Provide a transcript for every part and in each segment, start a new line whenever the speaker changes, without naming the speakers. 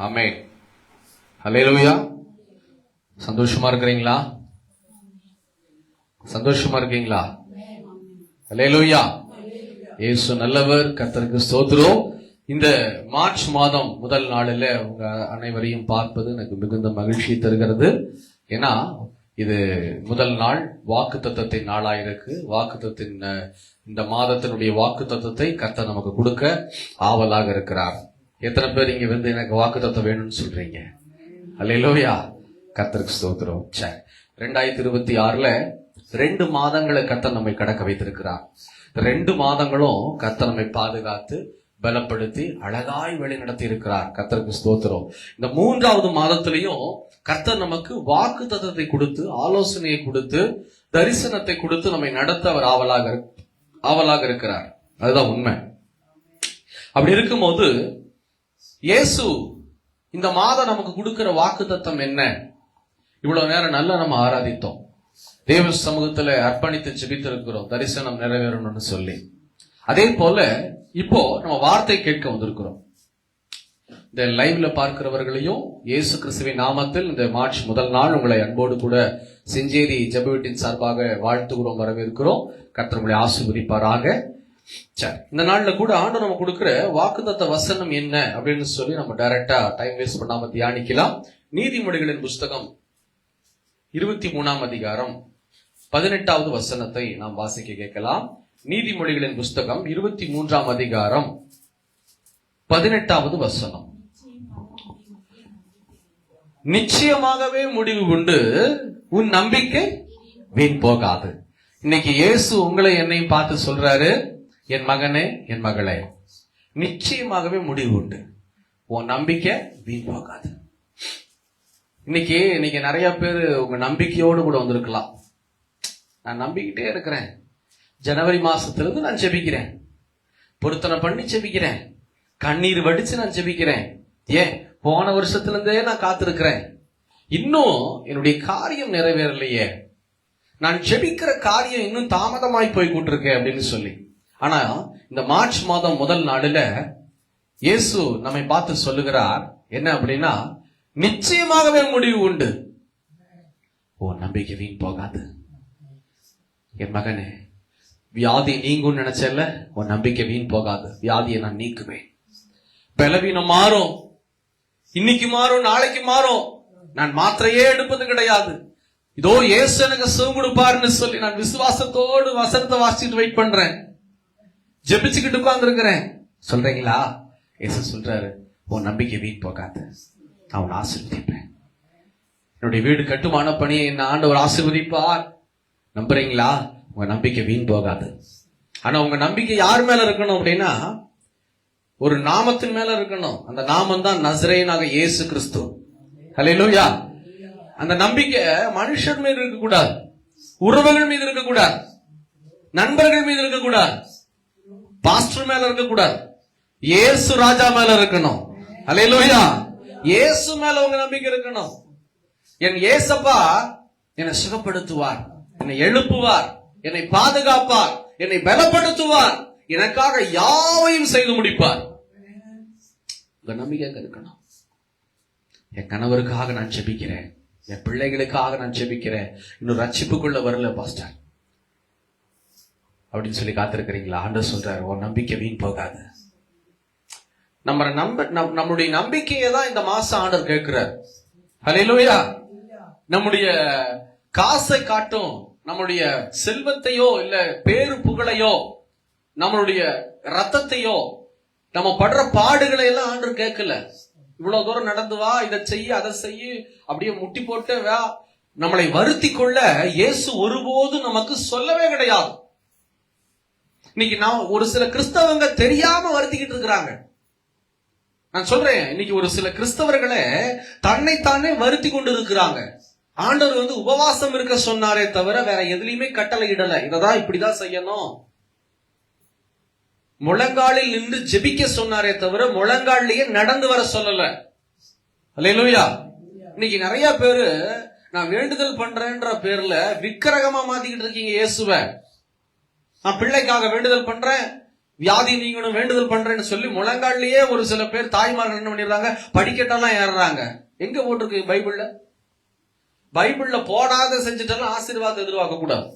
ஆமென். ஹல்லேலூயா. சந்தோஷமா இருக்கிறீங்களா? சந்தோஷமா இருக்கீங்களா? ஹல்லேலூயா. இயேசு நல்லவர். கர்த்தருக்கு ஸ்தோத்திரம். இந்த மார்ச் மாதம் முதல் நாளில் உங்க அனைவரையும் பார்ப்பது எனக்கு மிகுந்த மகிழ்ச்சி தருகிறது. ஏன்னா இது முதல் நாள் வாக்குத்தத்தத்தின் நாளாயிருக்கு. வாக்குத்தத்தின் இந்த மாதத்தினுடைய வாக்குத்தத்தத்தை கர்த்தர் நமக்கு கொடுக்க ஆவலாக இருக்கிறார். எத்தனை பேர் இங்க வந்து எனக்கு வாக்குத்தத்தம் வேணும்னு சொல்றீங்க? அல்லேலூயா. கர்த்தருக்கு ஸ்தோத்திரம். 2026ல 2 மாதங்களை கர்த்தர் நம்மை கடக்க வைத்திருக்கிறார். 2 மாதங்களும் கர்த்தர் நம்மை பாதுகாத்து பலப்படுத்தி அழகாய் வழி நடத்தி இருக்கிறார். கர்த்தருக்கு ஸ்தோத்திரம். இந்த 3வது மாதத்திலையும் கர்த்தர் நமக்கு வாக்குத்தத்தத்தை கொடுத்து, ஆலோசனையை கொடுத்து, தரிசனத்தை கொடுத்து நம்மை நடத்த அவர் ஆவலாக இருக்கிறார். அதுதான் உண்மை. அப்படி இருக்கும்போது இயேசு இந்த மாதம் நமக்கு கொடுக்கிற வாக்குத்தத்தம் என்ன? இவ்வளவு நேரம் நல்லா நம்ம ஆராதித்தோம், தேவ சமூகத்துல அர்ப்பணித்து ஜெபித்திருக்கிறோம், தரிசனம் நிறைவேறணும்னு சொல்லி. அதே போல இப்போ நம்ம வார்த்தை கேட்க வந்திருக்கிறோம். இந்த லைவ்ல பார்க்கிறவர்களையும் இயேசு கிறிஸ்துவின் நாமத்தில் இந்த மார்ச் முதல் நாள் உங்களை அன்போடு கூட செஞ்சேரி ஜெப வீட்டின் சார்பாக வாழ்த்துகிறோம், வரவேற்கிறோம். கர்த்தர் உங்களை ஆசீர்வதிப்பாராக. சரி, இந்த நாள்ல கூட ஆண்டு நம்ம கொடுக்கிற வாக்குத்தத்த வசனம் என்ன அப்படின்னு சொல்லி நம்ம டைரக்டா டைம் வேஸ்ட் பண்ணாம தியானிக்கலாம். நீதிமொழிகளின் புஸ்தகம் 23ஆம் அதிகாரம் 18வது வசனத்தை நாம் வாசிக்க கேட்கலாம். நீதிமொழிகளின் புஸ்தகம் 23ஆம் அதிகாரம் 18வது வசனம். நிச்சயமாகவே முடிவு கொண்டு உன் நம்பிக்கை வீண் போகாது. இன்னைக்கு இயேசு உங்களை என்னையும் பார்த்து சொல்றாரு, என் மகனே, என் மகளே, நிச்சயமாகவே முடிவு உண்டு, உன் நம்பிக்கை வீண் போகாது. இன்னைக்கு நிறைய பேர் உங்க நம்பிக்கையோடு கூட வந்திருக்கலாம். நான் நம்பிக்கிட்டே இருக்கிறேன், ஜனவரி மாசத்திலிருந்து நான் ஜெபிக்கிறேன், பொருத்தனை பண்ணி ஜெபிக்கிறேன், கண்ணீர் வடிச்சு நான் ஜெபிக்கிறேன், ஏன் போன வருஷத்துல இருந்தே நான் காத்திருக்கிறேன், இன்னும் என்னுடைய காரியம் நிறைவேறலையே, நான் ஜெபிக்கிற காரியம் இன்னும் தாமதமாய் போய் கொண்டிருக்கேன் அப்படின்னு சொல்லி. ஆனா இந்த மார்ச் மாதம் முதல் நாளில இயேசு நம்மை பார்த்து சொல்லுகிறார் என்ன அப்படின்னா, நிச்சயமாகவே முடிவு உண்டு, உன் நம்பிக்கை வீண் போகாது. என் மகனே, வியாதி நீங்கும் நினைச்சல, உன் நம்பிக்கை வீண் போகாது. வியாதியை நான் நீக்குவேன். பலவீனம் மாறும், இன்னைக்கு மாறும், நாளைக்கு மாறும். நான் மாத்திரையே எடுப்பது கிடையாது. இதோ இயேசு எனக்கு சுகம் கொடுப்பாருன்னு சொல்லி நான் விசுவாசத்தோடு வசனத்தை வாசிச்சுட்டு வெயிட் பண்றேன், ஜெபிச்சுக்கிட்டு உட்கார்ந்து இருக்கிறேன். சொல்றீங்களா? இயேசு சொல்றாரு, உன் நம்பிக்கை வீண் போகாது, நான் உன்னை ஆசீர்வதிப்பேன். என்னுடைய வீடு கட்டுமான பணியை என்ன ஆண்டவர் ஆசீர்வதிப்பார். நம்புறீங்களா? உங்க நம்பிக்கை வீண் போகாது. ஆனா உங்க நம்பிக்கை யார் மேல இருக்கணும் அப்படின்னா, ஒரு நாமத்தின் மேல இருக்கணும். அந்த நாமம் தான் நசரேயனாக இயேசு கிறிஸ்து. ஹல்லேலூயா. அந்த நம்பிக்கை மனுஷர் மீது இருக்கக்கூடாது, உறவுகள் மீது இருக்கக்கூடாது, நண்பர்கள் மீது இருக்கக்கூடாது, பாஸ்டர் மேல இருக்கக்கூடாது, இயேசு ராஜா மேல இருக்கணும். ஹல்லேலூயா. இயேசு மேல உங்க நம்பிக்கை இருக்கணும். என் இயேசப்பா என்னை சுகப்படுத்துவார், என்னை எழுப்புவார், என்னை பாதுகாப்பார், என்னை பலப்படுத்துவார், எனக்காக யாவையும் செய்து முடிப்பார். உங்க நம்பிக்கை இருக்கணும். என் கணவருக்காக நான் ஜெபிக்கிறேன், என் பிள்ளைகளுக்காக நான் ஜெபிக்கிறேன், இன்னும் ரட்சிப்புக்குள்ள வரல பாஸ்டர் அப்படின்னு சொல்லி காத்திருக்கிறீங்களா? ஆண்டவர் சொல்றாரு, உன் நம்பிக்கை வீண் போகாது. நம்முடைய நம்பிக்கையை தான் இந்த மாசம் ஆண்டவர் கேட்கிறார். ஹல்லேலூயா. நம்முடைய காசை காட்டும், நம்முடைய செல்வத்தையோ இல்ல பேரு புகழையோ, நம்மளுடைய ரத்தத்தையோ, நம்ம படுற பாடுகளை எல்லாம் ஆண்டவர் கேட்கல. இவ்வளவு தூரம் நடந்து வா, இதை செய்ய, அதை செய்ய, அப்படியே முட்டி போட்டு வா, நம்மளை வருத்தி கொள்ள இயேசு ஒருபோதும் நமக்கு சொல்லவே கிடையாது. இன்னைக்கு நான் ஒரு சில கிறிஸ்தவங்க தெரியாம வருத்திக்கிட்டு இருக்கிறாங்க. நான் சொல்றேன், இன்னைக்கு ஒரு சில கிறிஸ்தவர்களை தன்னைத்தானே வருத்தி கொண்டு இருக்கிறாங்க. ஆண்டவர் உபவாசம் இருக்க சொன்னாரே தவிர வேற எதுலையுமே கட்டளை இடல, இததான் இப்படிதான் செய்யணும். முழங்காலில் நின்று ஜெபிக்க சொன்னாரே தவிர முழங்காலிலேயே நடந்து வர சொல்லல. அல்லேலூயா. இன்னைக்கு நிறைய பேரு நான் வேண்டுதல் பண்றேன்ற பேர்ல விக்கிரகமா மாத்திக்கிட்டு இருக்கீங்க இயேசுவை. நான் பிள்ளைக்காக வேண்டுதல் பண்றேன், வியாதி நீங்கணும் வேண்டுதல் பண்றேன்னு சொல்லி முழங்காலிலேயே ஒரு சில பேர் தாய்மார்கள் என்ன பண்ணிடுறாங்க, படிக்கட்டெல்லாம் ஏறுறாங்க. எங்க போட்டிருக்கு பைபிள்ல? பைபிள்ல போடாத செஞ்சுட்டெல்லாம் ஆசீர்வாதம் எதிர்பார்க்க கூடாது.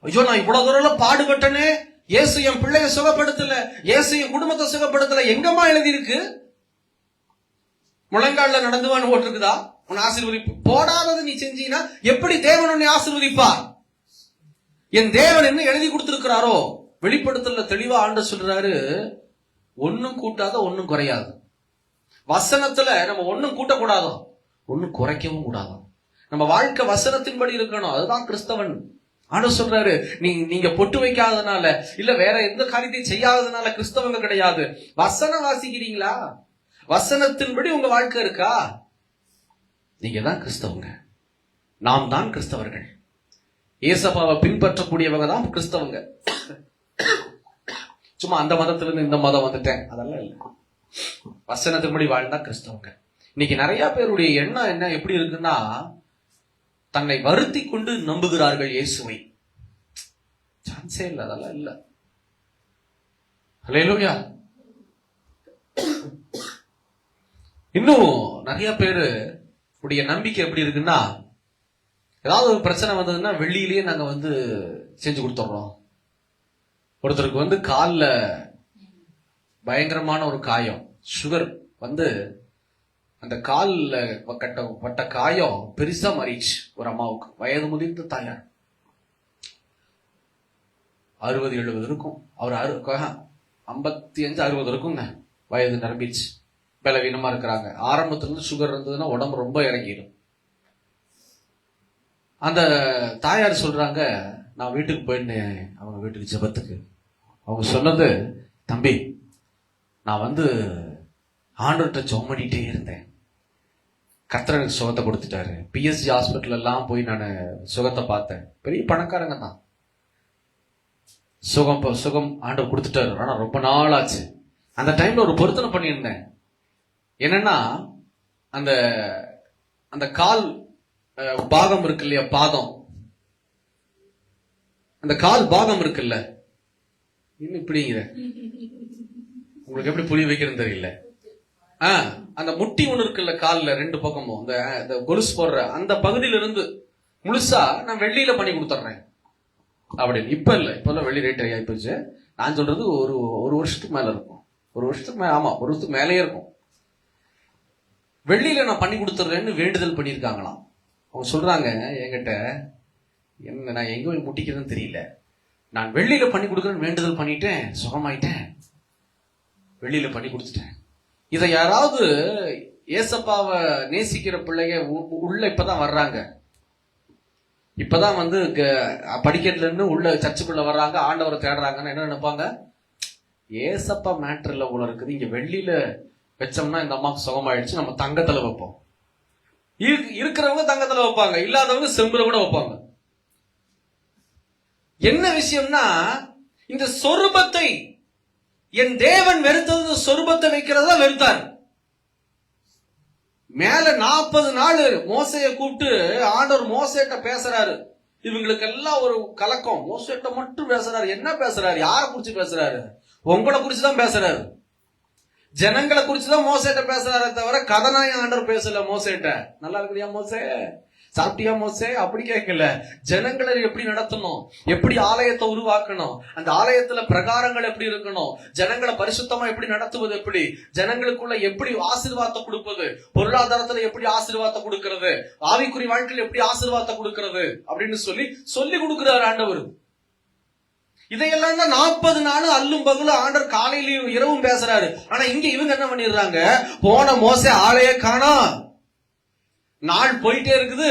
ஐயோ, நான் இவ்வளவு தூரம் பாடுபட்டனே, இயேசு என் பிள்ளைய சுகப்படுத்தல, இயேசு என் குடும்பத்தை சுகப்படுத்தல, எங்கம்மா எழுதி இருக்கு? முழங்கால நடந்துவான்னு போட்டிருக்குதா? உன் ஆசீர்வதிப்பு போடாதது நீ செஞ்சீங்கன்னா எப்படி தேவன் உன்னை ஆசீர்வதிப்பார்? என் தேவன் என்ன எழுதி கொடுத்திருக்கிறாரோ வெளிப்படுத்தல தெளிவா ஆண்டவர் சொல்றாரு, ஒன்னும் கூட்டாத ஒன்னும் குறையாது. வசனத்துல நம்ம ஒன்னும் கூட்டக்கூடாதோ ஒன்னும் குறைக்கவும் கூடாதோ. நம்ம வாழ்க்கை வசனத்தின்படி இருக்கணும். அதுதான் கிறிஸ்தவன். ஆண்டவர் சொல்றாரு, நீங்க பொட்டு வைக்காதனால இல்ல வேற எந்த காரியத்தையும் செய்யாததுனால கிறிஸ்தவங்க கிடையாது. வசனம் வாசிக்கிறீங்களா? வசனத்தின்படி உங்க வாழ்க்கை இருக்கா? நீங்க தான் கிறிஸ்தவங்க. நாம் தான் கிறிஸ்தவர்கள். ஏசப்பாவை பின்பற்றக்கூடியவங்க தான் கிறிஸ்தவங்க. சும்மா அந்த மதத்திலிருந்து இந்த மதம் வந்துட்டேன் அதெல்லாம் இல்லை. வசனத்தின்படி வாழ்ந்தா கிறிஸ்தவங்க. இன்னைக்கு நிறைய பேருடைய எண்ணம் என்ன எப்படி இருக்குன்னா, தன்னை வருத்தி கொண்டு நம்புகிறார்கள் இயேசுவை. சான்ஸே இல்லை, அதெல்லாம் இல்லை. ஹல்லேலூயா. இன்னும் நிறைய பேரு உடைய நம்பிக்கை எப்படி இருக்குன்னா, ஏதாவது ஒரு பிரச்சனை வந்ததுன்னா வெள்ளியிலேயே நாங்க செஞ்சு கொடுத்துட்றோம். ஒருத்தருக்கு கால்ல பயங்கரமான ஒரு காயம், சுகர் அந்த கால்ல பட்ட காயம் பெருசா மாறிடுச்சு. ஒரு அம்மாவுக்கு, வயது முதிர்ந்த தாயார், 60-70 இருக்கும். அவர் 55-60 இருக்குங்க, வயது நிரம்பிச்சு, பலவீனமா இருக்கிறாங்க. ஆரம்பத்துல இருந்து சுகர் இருந்ததுன்னா உடம்பு ரொம்ப இறங்கிடும். அந்த தாயார் சொல்றாங்க, நான் வீட்டுக்கு போயிருந்தேன் அவங்க வீட்டுக்கு ஜெபத்துக்கு. அவங்க சொன்னது, தம்பி நான் ஆண்டவர்கிட்ட ஜெபம் பண்ணிட்டே இருந்தேன், கர்த்தர் எனக்கு சுகத்தை கொடுத்துட்டாரு. பிஎஸ்ஜி ஹாஸ்பிட்டல் எல்லாம் போய் நான் சுகத்தை பார்த்தேன். பெரிய பணக்காரங்க தான், சுகம் ஆண்டவர் கொடுத்துட்டாரு. ஆனா ரொம்ப நாள் ஆச்சு. அந்த டைம்ல ஒரு பொருத்தனை பண்ணியிருந்தேன். என்னன்னா, அந்த அந்த கால் பாகம் இருக்கு இல்லையா, பாதம், அந்த கால் பாகம் இருக்குல்ல, இன்னும் இப்படிங்கிற உங்களுக்கு எப்படி புரிய வைக்கிறேன்னு தெரியல. அந்த முட்டி ஒண்ணு இருக்குல்ல கால்ல, 2 பக்கமும் அந்த கொலுசு போடுற அந்த பகுதியில இருந்து முழுசா நான் வெள்ளியில பண்ணி கொடுத்துட்றேன் அப்படின்னு. இப்ப இல்ல, இப்ப வெள்ளி ரேட் ஆகி போச்சு. நான் சொல்றது ஒரு வருஷத்துக்கு மேல இருக்கும். ஒரு வருஷத்துக்கு மேல, ஆமா, ஒரு வருஷத்துக்கு மேலேயே இருக்கும். வெள்ளியில நான் பண்ணி கொடுத்துட்றேன்னு வேண்டுதல் பண்ணியிருக்காங்களாம். அவங்க சொல்றாங்க என்கிட்ட, என்ன நான் எங்க போய் முட்டிக்கிறதுன்னு தெரியல, நான் வெள்ளியில பண்ணி கொடுக்குறேன்னு வேண்டுதல் பண்ணிட்டேன், சுகமாயிட்டேன், வெளியில பண்ணி கொடுத்துட்டேன். இதை யாராவது ஏசப்பாவை நேசிக்கிற பிள்ளைங்க உள்ள இப்பதான் வர்றாங்க, இப்பதான் படிக்கட்டுல இருந்து உள்ள சர்ச்சுக்குள்ள வர்றாங்க, ஆண்டவரை தேடுறாங்கன்னு என்ன நினைப்பாங்க, ஏசப்பா மேட்டர்ல உள்ள இருக்குது, இங்க வெள்ளியில வச்சோம்னா இந்த அம்மாவுக்கு சுகமாயிடுச்சு, நம்ம தங்கத்துல வைப்போம். இருக்கிறவங்க தங்கத்துல வைப்பாங்க, இல்லாதவங்க செம்புல கூட வைப்பாங்க. என்ன விஷயம்னா, இந்த சொரூபத்தை என் தேவன் வெறுத்தது, சொரூபத்தை வைக்கிறதா வெறுத்தார். மேல 40 நாள் மோசையை கூப்பிட்டு ஆண்டவர் மோசேட்ட பேசுறாரு. இவங்களுக்கு எல்லாம் ஒரு கலக்கம். மோசேட்ட மட்டும் பேசுறாரு. என்ன பேசுறாரு? யாரை குறிச்சு பேசுறாரு? உங்களை குறிச்சுதான் பேசுறாரு. ஜனங்களை குறிச்சுதான் மோசேட்ட பேசுறாரு தவிர கதனாய ஆண்டவர் பேசல மோசேட்ட. நல்லா இருக்குறியா மோசே, சாப்பிட்டியா மோசே, அப்படி கேட்கல. ஜனங்களை எப்படி நடத்தணும், எப்படி ஆலயத்தை உருவாக்கணும், அந்த ஆலயத்துல பிரகாரங்கள் எப்படி இருக்கணும், ஜனங்களை பரிசுத்தமா எப்படி நடத்துவது, எப்படி ஜனங்களுக்குள்ள எப்படி ஆசீர்வாதத்தை கொடுப்பது, பொருளாதாரத்துல எப்படி ஆசீர்வாதத்தை கொடுக்கிறது, ஆவிக்குறி வாழ்க்கையில் எப்படி ஆசீர்வாதத்தை கொடுக்கிறது அப்படின்னு சொல்லி கொடுக்கிறார் ஆண்டவர். இதையெல்லாம் தான் 40 நாள் அல்லும் பகலும் ஆண்டவர் காலையிலும் இரவும் பேசுறாரு. ஆனா இங்க இவங்க என்ன பண்ணிடுறாங்க, போன மோசே ஆளையே காணா, நாள் போயிட்டே இருக்குது.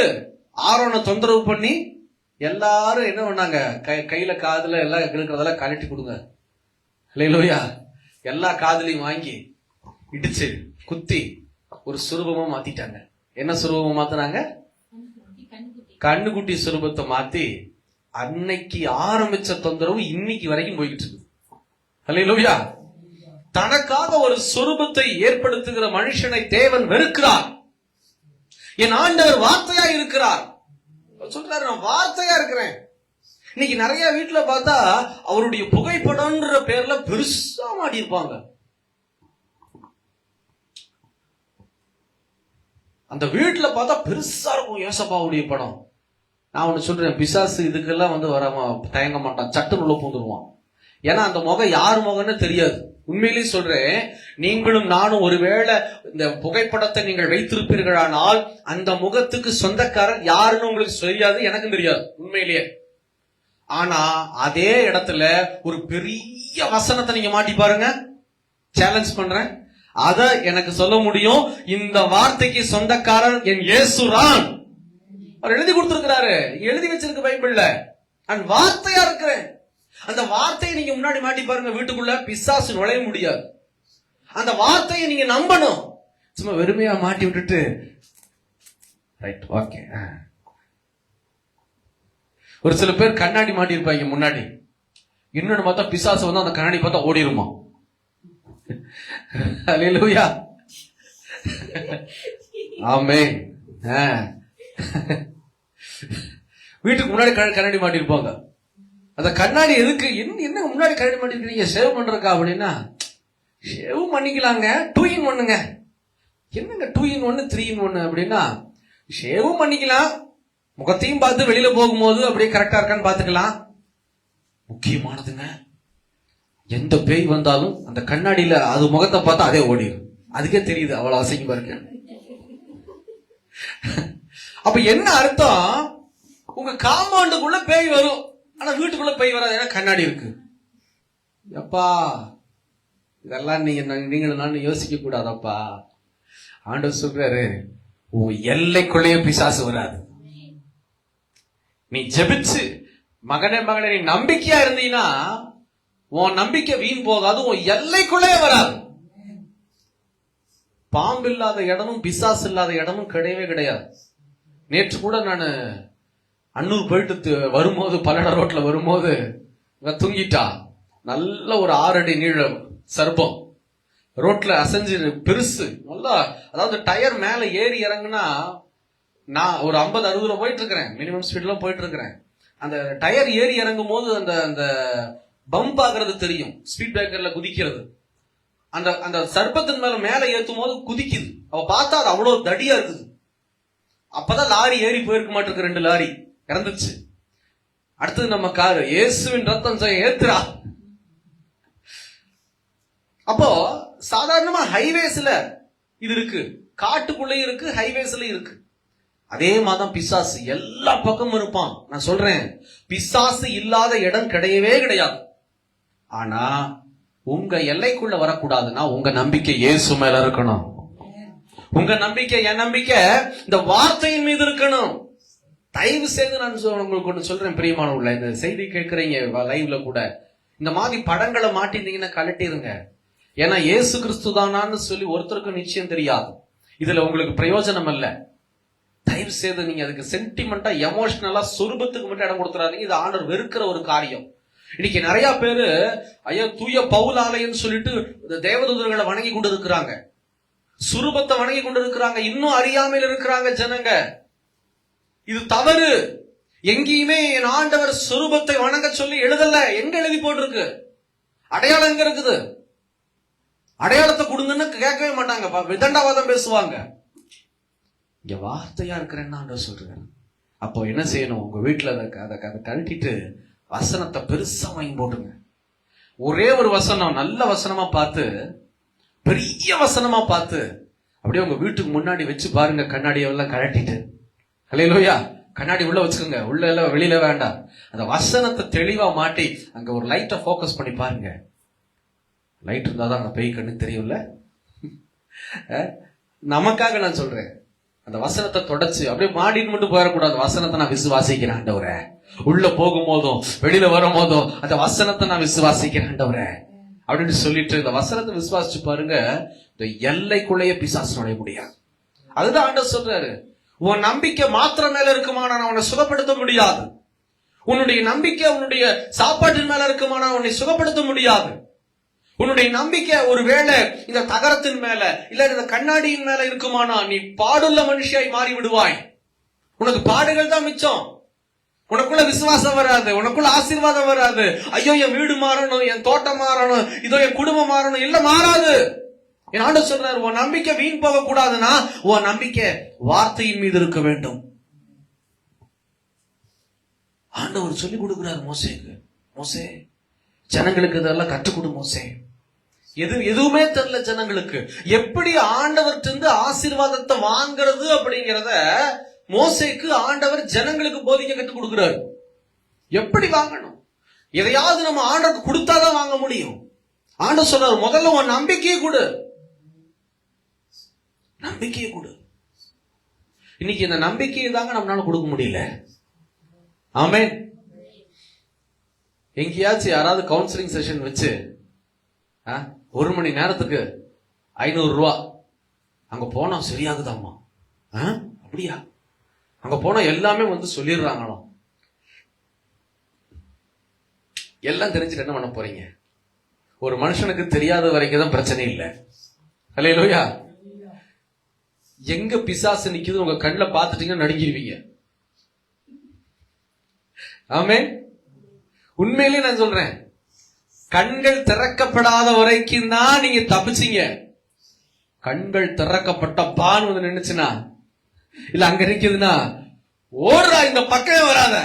ஆரோனை தொந்தரவு பண்ணி எல்லாரும் என்ன பண்ணாங்க, கையில காதுல எல்லாம் இருக்கிறதெல்லாம் கழட்டி கொடுங்க, ஹல்லேலூயா, எல்லா காதுலையும் வாங்கி இடிச்சு குத்தி ஒரு சுரூபமா மாத்திட்டாங்க. என்ன சுரூபமா மாத்தினாங்க? கண்ணுக்குட்டி சுரூபத்தை மாத்தி அன்னைக்கு ஆரம்பிச்ச தொந்தரவு இன்னைக்கு வரைக்கும் போய்கிட்டு இருக்கு. ஹல்லேலூயா. தனக்காக ஒரு சொரூபத்தை ஏற்படுத்துகிற மனுஷனை தேவன் வெறுக்கிறார். என் ஆண்டவர் வார்த்தையா இருக்கிறார். சொல்றாரு, நான் வார்த்தையா இருக்கிறேன், இன்னைக்கு நிறைய வீட்டுல பார்த்தா அவருடைய புகைப்படம்ன்ற பேர்ல பெருசா மாட்டி இருப்பாங்க. அந்த வீட்டுல பார்த்தா பெருசா இருக்கும் ஏசப்பாவுடைய படம். நான் ஒண்ணு சொல்றேன், பிசாசு இதுக்கெல்லாம் வராம தயங்க மாட்டான், சட்டுன்னு உள்ள பூந்துருவான். ஏன்னா அந்த முகம் யார் முகம்னு தெரியாது. உண்மையிலேயே சொல்றேன், நீங்களும் நானும் ஒருவேளை இந்த புகைப்படத்தை நீங்கள் வைத்திருப்பீர்களானால் அந்த முகத்துக்கு சொந்தக்காரர் யாருன்னு உங்களுக்கு தெரியாது, எனக்கும் தெரியாது உண்மையிலேயே. ஆனா அதே இடத்துல ஒரு பெரிய வசனத்தை நீங்க மாட்டி பாருங்க, சேலஞ்ச் பண்றேன், அத எனக்கு சொல்ல முடியும். இந்த வார்த்தைக்கு சொந்தக்காரர் என் இயேசுதான். அவர் எழுதி கொடுத்திருக்கிறாரு, எழுதி வச்சிருக்க பைபிள்ல. நான் வார்த்தையா இருக்கிறேன். அந்த வார்த்தையை நீங்க முன்னாடி மாட்டி பாருங்க, வீட்டுக்குள்ள பிசாசு நுழைய முடியாது. அந்த வார்த்தையை நீங்க நம்பணும். சும்மா வெறுமையா மாட்டி விட்டுட்டு ரைட் ஓகே. ஒரு சில பேர் கண்ணாடி மாட்டி இருப்பாங்க முன்னாடி, இன்னொன்னு பார்த்தா பிசாசு அந்த கண்ணாடி பார்த்தா ஓடிருமா. அல்லேலூயா, ஆமென். வீட்டுக்கு முன்னாடி கண்ணாடி மாட்டி இருப்பாங்க. அந்த கண்ணாடி எதுக்கு, என்ன முன்னாடி கண்ணாடி மாட்டி இருக்கீங்க, சேவ் பண்றக்கா அப்படின்னா, சேவ் பண்ணிக்கலாங்க, 2 in 1ங்க. என்னங்க 2 in 1 3 in 1 அப்படின்னா, சேவும் பண்ணிக்கலாம், முகத்தையும் பார்த்து வெளியில போகும்போது அப்படியே கரெக்டா இருக்கான்னு பாத்துக்கலாம். முக்கியமானதுங்க, எந்த பேய் வந்தாலும் அந்த கண்ணாடியில அது முகத்தை பார்த்தா அதே ஓடிடும். அதுக்கே தெரியுது அவ்வளவு அசைக்கு பாருங்க. அப்ப என்ன அர்த்தம், உங்க காம்பவுண்டுக்குள்ள பேய் வரும், ஆனா வீட்டுக்குள்ள பேய் வராது, ஏன்னா கண்ணாடி இருக்கு. எப்பா இதெல்லாம் நீங்க நான் யோசிக்க கூடாதப்பா. ஆண்டவர் சொல்றாரு, உன் எல்லைக்குள்ளேயே பிசாசு வராது. நீ ஜெபிச்சு மகனே நீ நம்பிக்கையா இருந்தீங்கன்னா உன் நம்பிக்கை வீண் போகாது, உன் எல்லைக்குள்ளே வராது. பாம்பு இல்லாத இடமும் பிசாசு இல்லாத இடமும் கிடையவே கிடையாது. நேற்று கூட நான் அன்னூர் போயிட்டு வரும்போது, பல்லட ரோட்ல வரும்போது தூங்கிட்டா, நல்ல ஒரு 6 அடி நீள சர்ப்பம் ரோட்ல அசைஞ்சு பெருசு, நல்லா, அதாவது டயர் மேல ஏறி இறங்குனா, நான் ஒரு 50-60 போயிட்டு இருக்கிறேன், மினிமம் ஸ்பீட்ல போயிட்டு இருக்கிறேன். அந்த டயர் ஏறி இறங்கும் போது அந்த பம்ப் ஆகிறது தெரியும், ஸ்பீட் பிரேக்கர்ல குதிக்கிறது. அந்த சர்ப்பத்தின் மேல ஏத்தும் போது குதிக்குது. அவ பார்த்தா அது அவ்வளவு தடியா இருக்குது. அப்பதான் லாரி ஏறி போயிருக்க மாட்டிருக்கு, 2 லாரி இறந்துச்சு. அடுத்தது நம்ம காரு, இயேசுவின் ரத்தம் ஏத்துறா. அப்போ சாதாரணமா ஹைவேஸ்ல இது இருக்கு, காட்டுக்குள்ளே இருக்கு, ஹைவேஸ்ல இருக்கு. அதே மாதிரிதான் பிசாசு எல்லா பக்கமும் இருப்பான். நான் சொல்றேன், பிசாசு இல்லாத இடம் கிடையவே கிடையாது. ஆனா உங்க எல்லைக்குள்ள வரக்கூடாதுன்னா உங்க நம்பிக்கை இயேசு மேல இருக்கணும். உங்க நம்பிக்கை, என் நம்பிக்கை இந்த வார்த்தையின் மீது இருக்கணும். தயவு செய்து நான் உங்களுக்கு ஒன்று சொல்றேன் பிரியமானவர்களே, இந்த செய்தி கேட்கறீங்க லைவ்ல கூட, இந்த மாதிரி படங்களை மாட்டிருந்தீங்கன்னா கலட்டிருங்க. ஏன்னா இயேசு கிறிஸ்து தானான்னு சொல்லி ஒருத்தருக்கும் நிச்சயம் தெரியாது. இதுல உங்களுக்கு பிரயோஜனம் அல்ல. தயவு செய்து நீங்க அதுக்கு சென்டிமெண்டா எமோஷனலா சொரூபத்துக்கு மட்டும் இடம் கொடுத்துறாதீங்க. இது ஆண்டவர் வெறுக்கிற ஒரு காரியம். இன்னைக்கு நிறைய பேரு ஐயா தூய பவுல் ஆலயம்னு சொல்லிட்டு தேவதூதர்களை வணங்கி கொண்டு இருக்கிறாங்க, சுரூபத்தை வணங்கி கொண்டு இருக்கிறாங்க, இன்னும் அறியாமையில் இருக்கிறாங்க ஜனங்க. இது தவறு. எங்கேயுமே என் ஆண்டவர் சுரூபத்தை வணங்க சொல்லி எழுதல. எங்க எழுதி போட்டிருக்கு? அடையாளம் எங்க இருக்குது? அடையாளத்தை கொடுங்கன்னு கேட்கவே மாட்டாங்க, விதண்டாவாதம் பேசுவாங்க. இங்க வார்த்தையா இருக்கிறேன்னு ஆண்டவர் சொல்றேன். அப்போ என்ன செய்யணும், உங்க வீட்டுல அதை கழட்டிட்டு வசனத்தை பெருசா வாங்கி போட்டுங்க. ஒரே ஒரு வசனம், நல்ல வசனமா பார்த்து, பெரிய வசனமா பார்த்து அப்படியே உங்க வீட்டுக்கு முன்னாடி வச்சு பாருங்க. கண்ணாடியெல்லாம் கழட்டிட்டு, அல்லேலூயா, கண்ணாடி உள்ள வச்சுக்கோங்க, உள்ள எல்லாம் வெளியில வேண்டாம். அந்த வசனத்தை தெளிவா மாட்டி அங்க ஒரு லைட்டை போக்கஸ் பண்ணி பாருங்க. லைட் இருந்தாதான் அந்த பேய் கண்ணு தெரியும்ல. நமக்காக நான் சொல்றேன், அந்த வசனத்தை தொடச்சு அப்படியே மாடின்னு மட்டும் போயிடக்கூடாது. வசனத்தை நான் விசுவாசிக்கிறேன் ஆண்டவரே, உள்ள போகும் போதும் வெளியில வரும் போதும் அந்த வசனத்தை நான் விசுவாசிக்கிறேன் ஆண்டவரே அப்படின்னு சொல்லிட்டு இந்த வசனத்தை விசுவாசிச்சு பாருங்க. இந்த எல்லைக்குள்ளேயே பிசாசு நுழைய முடியாது. அதுதான் ஆண்டவர் சொல்றாரு, உன் நம்பிக்கை மாத்திரம் மேல இருக்குமானா உன்னை சுகப்படுத்த முடியாது. உன்னுடைய நம்பிக்கை உன்னுடைய சாப்பாட்டின் மேல இருக்குமானா உன்னை சுகப்படுத்த முடியாது. உன்னுடைய நம்பிக்கை ஒருவேளை இந்த தகரத்தின் மேல இல்ல இந்த கண்ணாடியின் மேல இருக்குமானா நீ பாடுள்ள மனுஷியாய் மாறி விடுவாய். உனக்கு பாடுகள் தான் மிச்சம். உனக்குள்ள விசுவாசம் வராது, உனக்குள்ள ஆசீர்வாதம் வராது. ஐயோ என் வீடு மாறணும், என் தோட்டம் மாறணும், இதோ என் குடும்பம் மாறணும். இல்ல, மாறாது. என் ஆண்டவர் சொல்றாரு, உன் நம்பிக்கை வீண் போக கூடாதுன்னா உன் நம்பிக்கை வார்த்தையின் மீது இருக்க வேண்டும். ஆண்டவர் சொல்லி கொடுக்கிறார் மோசேக்கு, மோசே ஜனங்களுக்கு இதெல்லாம் கற்றுக் கொடு மோசே. எதுவுமே தெரியல ஜனங்களுக்கு. எப்படி ஆண்டவர்கிட்ட ஆசீர்வாதத்தை வாங்குறது அப்படிங்கிறத மோசேக்கு ஆண்டவர் ஜனங்களுக்கு போதிக்க கற்றுக் கொடுக்கிறார். எப்படி வாங்கணும், எதையாவது நம்ம ஆண்டவருக்கு கொடுத்தாதான் வாங்க முடியும். ஆண்டவர் சொல்றாரு, முதல்ல உன் நம்பிக்கையை கொடு, நம்பிக்கையை கொடு. இன்னைக்கு இந்த நம்பிக்கையை தாங்க நம்மளால கொடுக்க முடியல. ஆமென். எங்கேயாச்சும் யாராவது கவுன்சிலிங் செஷன் வச்சு 1 மணி நேரத்துக்கு 500 ரூபா, அங்க போனா சரியாகுதாமா? அப்படியா? அங்க போனா எல்லாமே வந்து சொல்லிடுறாங்களாம். எல்லாம் தெரிஞ்சுட்டு என்ன பண்ண போறீங்க? ஒரு மனுஷனுக்கு தெரியாத வரைக்கும் தான் பிரச்சனை இல்லை. அல்லேலூயா. எங்க பிசாசு நிக்குது உங்க கண்ணில் பார்த்துட்டீங்கன்னா நடுங்கிடுவீங்க. ஆமென். உண்மையிலேயே நான் சொல்றேன், கண்கள் திறக்கப்படாத வரைக்கும் தான் நீங்க தப்பிச்சீங்க. கண்கள் திறக்கப்பட்ட பான் வந்து நின்னுச்சுன்னா, இல்ல அங்க இருக்குதுன்னா, ஓடுறா, இந்த பக்கமே வராத.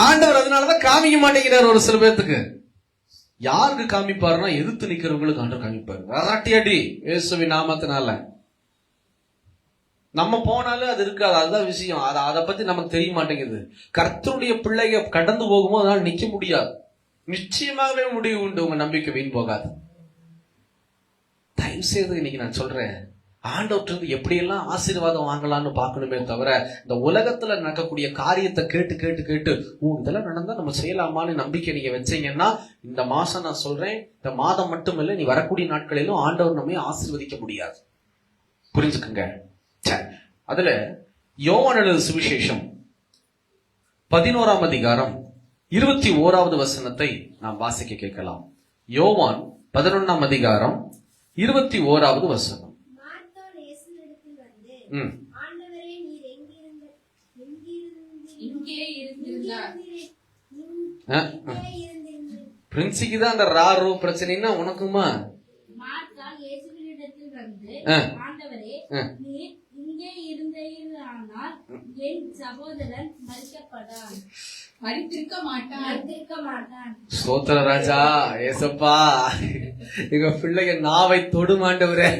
ஆண்டவர் அதனாலதான் காமிக்க மாட்டேங்கிறார். ஒரு சில பேர்த்துக்கு யாருக்கு காமிப்பாருன்னா, எதிர்த்து நிக்கிறவங்களுக்கு ஆண்டவர் காமிப்பாரு. வராட்டியாடி இயேசுவின் நாமத்தினால. நம்ம போனாலும் அது இருக்காது. அதுதான் விஷயம். அதை பத்தி நமக்கு தெரிய மாட்டேங்குது. கர்த்தருடைய பிள்ளைங்க கடந்து போகும்போது அதனால நிக்க முடியாது. நிச்சயமாகவே முடிவு உண்டு. உங்க நம்பிக்கை வீண் போகாது. தயவு செய்து இன்னைக்கு நான் சொல்றேன், ஆண்டவர்கிட்ட எப்படியெல்லாம் ஆசீர்வாதம் வாங்கலாம்னு பார்க்கணுமே தவிர, இந்த உலகத்துல நடக்கக்கூடிய காரியத்தை கேட்டு கேட்டு கேட்டு இதெல்லாம் நடந்தா நம்ம செய்யலாமான்னு நம்பிக்கை நீங்க வச்சீங்கன்னா, இந்த மாசம் நான் சொல்றேன், இந்த மாதம் மட்டும் இல்லை, நீ வரக்கூடிய நாட்களிலும் ஆண்டவர் நம்மை ஆசீர்வதிக்க முடியாது. புரிஞ்சுக்குங்க. அதுல யோவான் எழுதின சுவிசேஷம் 11ஆம் அதிகாரம் 21வது வசனத்தை நாம் வாசிக்க கேட்கலாம். யோவான் 11ஆம் அதிகாரம் 21வது வசனம். பிரின்சிக்கு தான் அந்த ராரு பிரச்சனைன்னா உனக்குமா? ஸ்தோத்திர ராஜா ஏசப்பா, எங்க பிள்ளைங்க நாவை தொடுமாண்டவரே.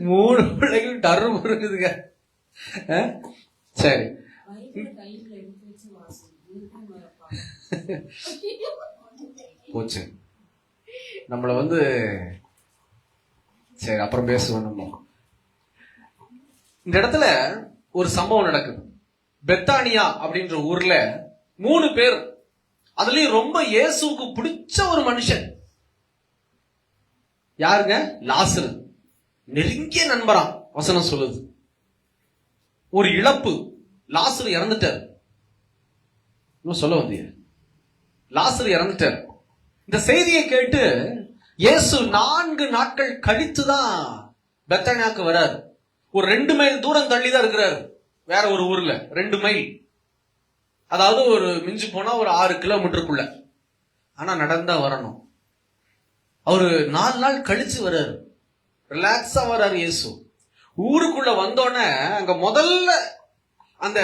3 பிள்ளைகள் டர்ரு இருக்குதுங்க. சரி, போச்சு. நம்மள வந்து சரி அப்புறம் பேசுவோம். நம்ம இந்த இடத்துல ஒரு சம்பவம் நடக்குது. பெத்தானியா அப்படின்ற ஊர்ல 3 பேர், அதுலயும் ரொம்ப இயேசுவுக்கு பிடிச்ச ஒரு மனுஷன் யாருங்க? லாசரு. நெருங்கிய நண்பராம் வசனம் சொல்லுது. ஒரு இழப்பு, லாசரு இறந்துட்டார். சொல்ல வந்தீங்க, லாசரு இறந்துட்டார். இந்த செய்தியை கேட்டு இயேசு 4 நாட்கள் கழித்துதான் பெத்தானியாக்கு வராரு. ஒரு 2 மைல் தூரம் தள்ளிதான் இருக்கிறாரு, வேற ஒரு ஊர்ல. 2 மைல், அதாவது ஒரு மிஞ்சு போனா ஒரு 6 கிலோமீட்டருக்குள்ள. ஆனா நடந்தா வரணும். அவரு 4 நாள் கழிச்சு வர்றாரு, ரிலாக்ஸா வர்றாரு இயேசு. ஊருக்குள்ள வந்தோடனே அங்க முதல்ல அந்த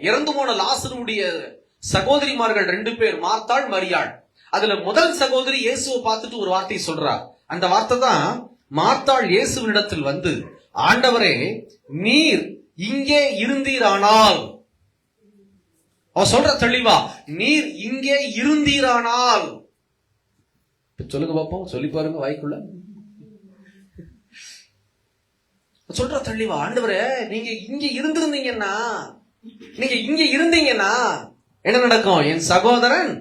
இறந்து போன லாசருடைய சகோதரிமார்கள் 2 பேர், மார்த்தாள் மரியாள். அதுல முதல் சகோதரி இயேசுவை பார்த்துட்டு ஒரு வார்த்தை சொல்றார். அந்த வார்த்தை தான், மார்த்தாள் இயேசுவினிடத்தில் வந்து, ஆண்டவரே நீர் இங்கே இருந்தீரானால், அவ சொல்ற தெளிவா, நீர் இங்கே இருந்தீரானால். சொல்லுங்க பாப்போம், சொல்லி பாருங்க வாய்க்குள்ள. சொல்ற தெளிவா, ஆண்டவரே நீங்க இங்க இருந்திருந்தீங்கன்னா, நீங்க இங்க இருந்தீங்கன்னா என்ன நடக்கும்? என் சகோதரன்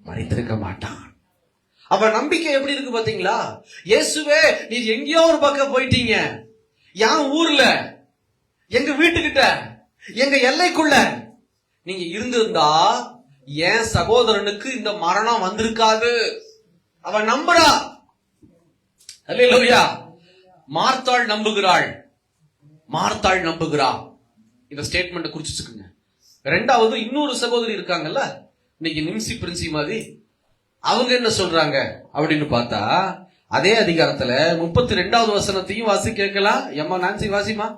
மரித்திருக்க மாட்டான். அப்ப நம்பிக்கை எப்படி இருக்கு பாத்தீங்களா? இயேசுவே நீர் எங்கேயோ ஒரு பக்கம் போயிட்டீங்க, என் ஊர்ல, எங்க வீட்டுக்கிட்ட, எங்க எல்லைக்குள்ள நீங்க இருந்திருந்தா என் சகோதரனுக்கு இந்த மரணம் வந்திருக்காது. அவன் நம்புறா. அல்லேலூயா. மார்த்தாள் நம்புகிறாள். மார்த்தாள் நம்புகிறா. இந்த ஸ்டேட்மெண்ட் குறிச்சுக்குங்க. ரெண்டாவது இன்னொரு சகோதரி இருக்காங்கல்ல, இன்னைக்கு நிம்சி பிரின்சி மாதிரி, அவங்க என்ன சொல்றாங்க அப்படின்னு பார்த்தா, அதே அதிகாரத்துல 32வது வசனத்தையும் வாசி கேட்கலாம். எம்மா நான்சி வாசிமா.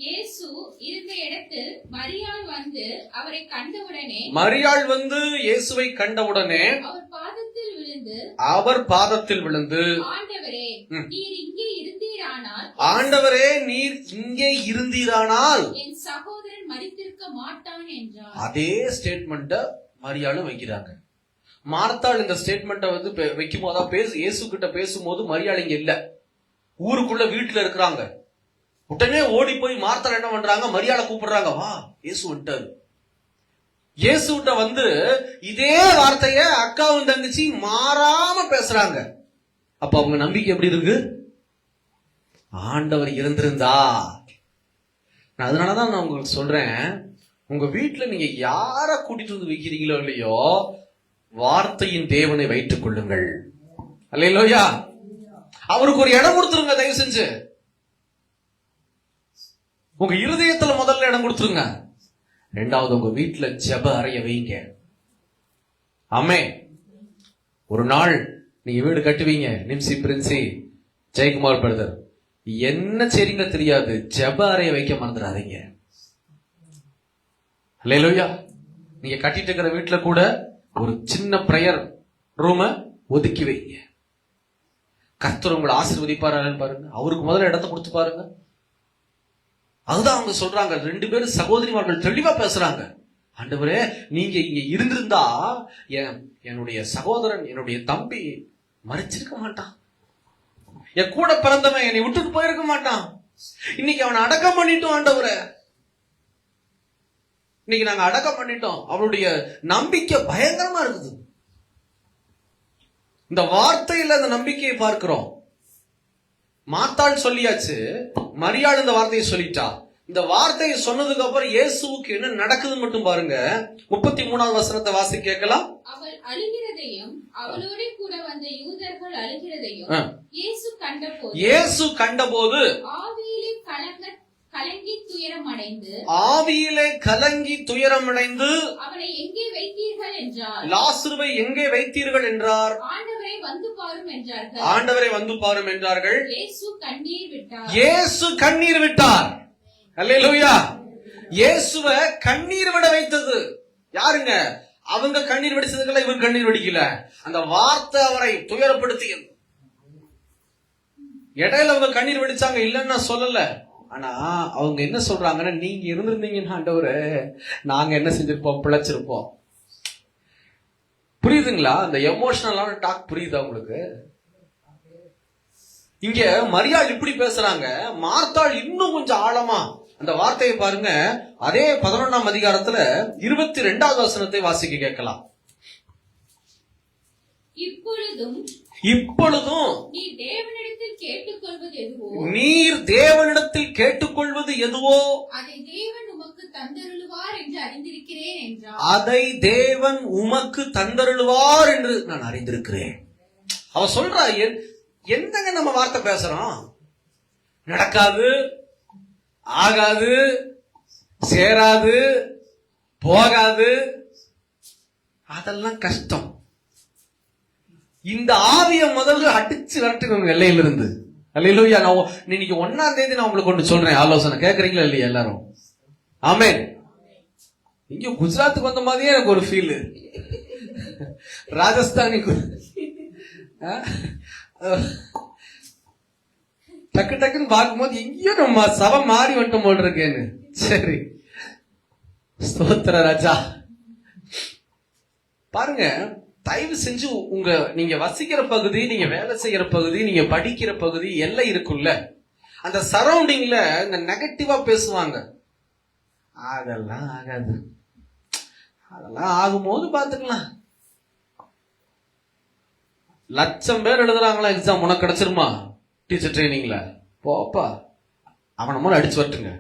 இயேசு இருந்த இடத்தில் மரியாள் வந்து அவரை கண்டவுடனே,
மரியாள் வந்து இயேசுவை கண்டவுடனே அவர் பாதத்தில் விழுந்து,
ஆண்டவரே நீர் இங்கே இருந்தீரானால்,
ஆண்டவரே நீர் இங்கே இருந்தீரானால்
என் சகோதரன் மரித்திருக்க மாட்டான் என்றார்.
அதே ஸ்டேட்மெண்ட மரியாளும் வைக்கிறாங்க. மார்த்தாள் இந்த ஸ்டேட்மெண்ட்டை வந்து வைக்கும் போது, இயேசு கிட்ட பேசும்போது மரியாள் இங்க இல்ல, ஊருக்குள்ள வீட்டுல இருக்கிறாங்க. உடனே ஓடி போய் மார்த்தாள் என்ன பண்றாங்க, மரியாளை கூப்பிடுறாங்க, வா இயேசு வந்துட்டாரு. இயேசுட்ட வந்து இதே வார்த்தைய அக்காவும் தங்கச்சி மாறாம பேசுறாங்க. அப்ப அவங்க நம்பிக்கை எப்படி இருக்கு? ஆண்டவர் இருந்திருந்தா. அதனாலதான் நான் உங்களுக்கு சொல்றேன், உங்க வீட்டுல நீங்க யார கூட்டிட்டு வந்து வைக்கிறீங்களோ இல்லையோ, வார்த்தையின் தேவனை வைத்துக் கொள்ளுங்கள். அல்லேலூயா. அவருக்கு ஒரு இடம் கொடுத்துருங்க, தயவு செஞ்சு உங்க இருதயத்துல முதல்ல இடம் கொடுத்துருங்க. ரெண்டாவது உங்க வீட்டுல ஜெப அறைய வைங்க. ஆமென். ஒரு நாள் நீங்க வீடு கட்டுவீங்க, நிம்சி பிரின்சி ஜெயக்குமார் பிரதர், என்ன செய்றீங்க தெரியாது, ஜெப அறைய வைக்க மறந்துடாதீங்க. அல்லேலூயா. நீங்க கட்டிட்டு இருக்கிற வீட்டுல கூட ஒரு சின்ன பிரேயர் ரூம ஒதுக்கி வைங்க. கர்த்தர் உங்களை ஆசீர்வதிப்பாரு பாருங்க. அவருக்கு முதல்ல இடத்தை கொடுத்து பாருங்க. அதுதான் அவங்க சொல்றாங்க. 2 பேரும் சகோதரிமார்கள் தெளிவா பேசுறாங்க. ஆண்டவரே நீங்க இங்க இருந்திருந்தா என்னுடைய சகோதரன், என்னுடைய தம்பி மரிச்சிருக்க மாட்டான், என் கூட பிறந்தவன் என்னை விட்டுட்டு போயிருக்க மாட்டான். இன்னைக்கு அவனை அடக்கம் பண்ணிட்டோம் ஆண்டவரே, இன்னைக்கு நாங்க அடக்கம் பண்ணிட்டோம். அவளுடைய நம்பிக்கை பயங்கரமா இருக்குது. இந்த வார்த்தையில அந்த நம்பிக்கையை பார்க்கிறோம். மாத்தாள் சொல்லியாச்சு, மரியாள் இந்த வார்த்தையை சொல்லிட்டா. இந்த வார்த்தையை சொன்னதுக்கு அப்புறம் இயேசுவுக்கு என்ன நடக்குதுன்னு மட்டும் பாருங்க. 33வது வசனத்தை வாசி கேட்கலாம்.
அவள் அழுகிறதையும் அவளோட கூட வந்த யூதர்கள் அழுகிறதையும் இயேசு கண்டபோது ஆவியிலே கலங்கி துயரமடைந்து அவனை எங்கே வைத்தீர்கள் என்றார். லாசருவை எங்கே வைத்தீர்கள் என்றார். ஆண்டவரை வந்து பாரும் என்றார்கள்.
இயேசு கண்ணீர் விட்டார். அல்லேலூயா. இயேசுவை கண்ணீர் விட வைத்தது யாருங்க? அவங்க கண்ணீர் வடிச்சதுக்கெல்லாம் இவர் கண்ணீர் வடிக்கல. அந்த வார்த்தை அவரை துயரப்படுத்தியது. இடையில அவங்க கண்ணீர் வடிச்சாங்க, இல்லைன்னா சொல்லல. ஆனா அவங்க என்ன சொல்றாங்கன்னா, நீங்க இருந்திருந்தீங்கன்னா ஆண்டவரே நாங்க என்ன செஞ்சிருப்போம், பிழைச்சிருப்போம். புரியுதுங்களா? அந்த எமோஷனலான டாக் புரியுதா உங்களுக்கு? இங்க மரியாள் இப்படி பேசுறாங்க, மார்த்தாள் இன்னும் கொஞ்சம் ஆழமா அந்த வார்த்தையை பாருங்க. அதே 11ஆம் அதிகாரத்துல 22வது வசனத்தை வாசிக்க கேட்கலாம். இப்பொழுதும் நீர் தேவனிடத்தில் கேட்டுக்கொள்வது எதுவோ அதை தேவன் உமக்கு தந்தருளுவார் என்று நான் அறிந்திருக்கிறேன். அவ சொல்றா, என்னங்க நம்ம வார்த்தை பேசுறோம், நடக்காது, ஆகாது, சேராது, போகாது, அதெல்லாம் கஷ்டம். இந்த ஆவிய முதல்ல அடிச்சு விரட்டுங்க எல்லையிலிருந்து. அல்லேலூயா. நான் இன்னைக்கு 1ஆம் தேதி நான் உங்களுக்கு ஒன்று சொல்றேன், ஆலோசனை கேட்கறீங்களா இல்லையா எல்லாரும்? ஆமென். இங்க குஜராத்துக்கு வந்த மாதிரியே எனக்கு ஒரு ஃபீல், ராஜஸ்தானி டக்கு டக்குன்னு பார்க்கும்போது எங்கேயோ நம்ம சபை மாறி வந்துட்டோம் போல் இருக்கேன்னு. சரி, ஸ்தோத்திர ராஜா. பாருங்க, தயவு செஞ்சு நீங்க வசிக்கிற பகுதி, நீங்க வேலை செய்யற பகுதி, நீங்க படிக்கிற பகுதி எல்லாம் இருக்குல்ல, அந்த சரௌண்டிங்ல இந்த நெகட்டிவா பேசுவாங்க. அதெல்லாம் ஆகாது, அதெல்லாம் ஆகும்போது பாத்துக்கலாம். 1,00,000 பேர் எழுதுறாங்களா எக்ஸாம், உனக்கு கிடைச்சிருமா டீச்சர் ட்ரைனிங்ல? போப்பா, அவனை மூலம் அடிச்சு வரட்டுங்க.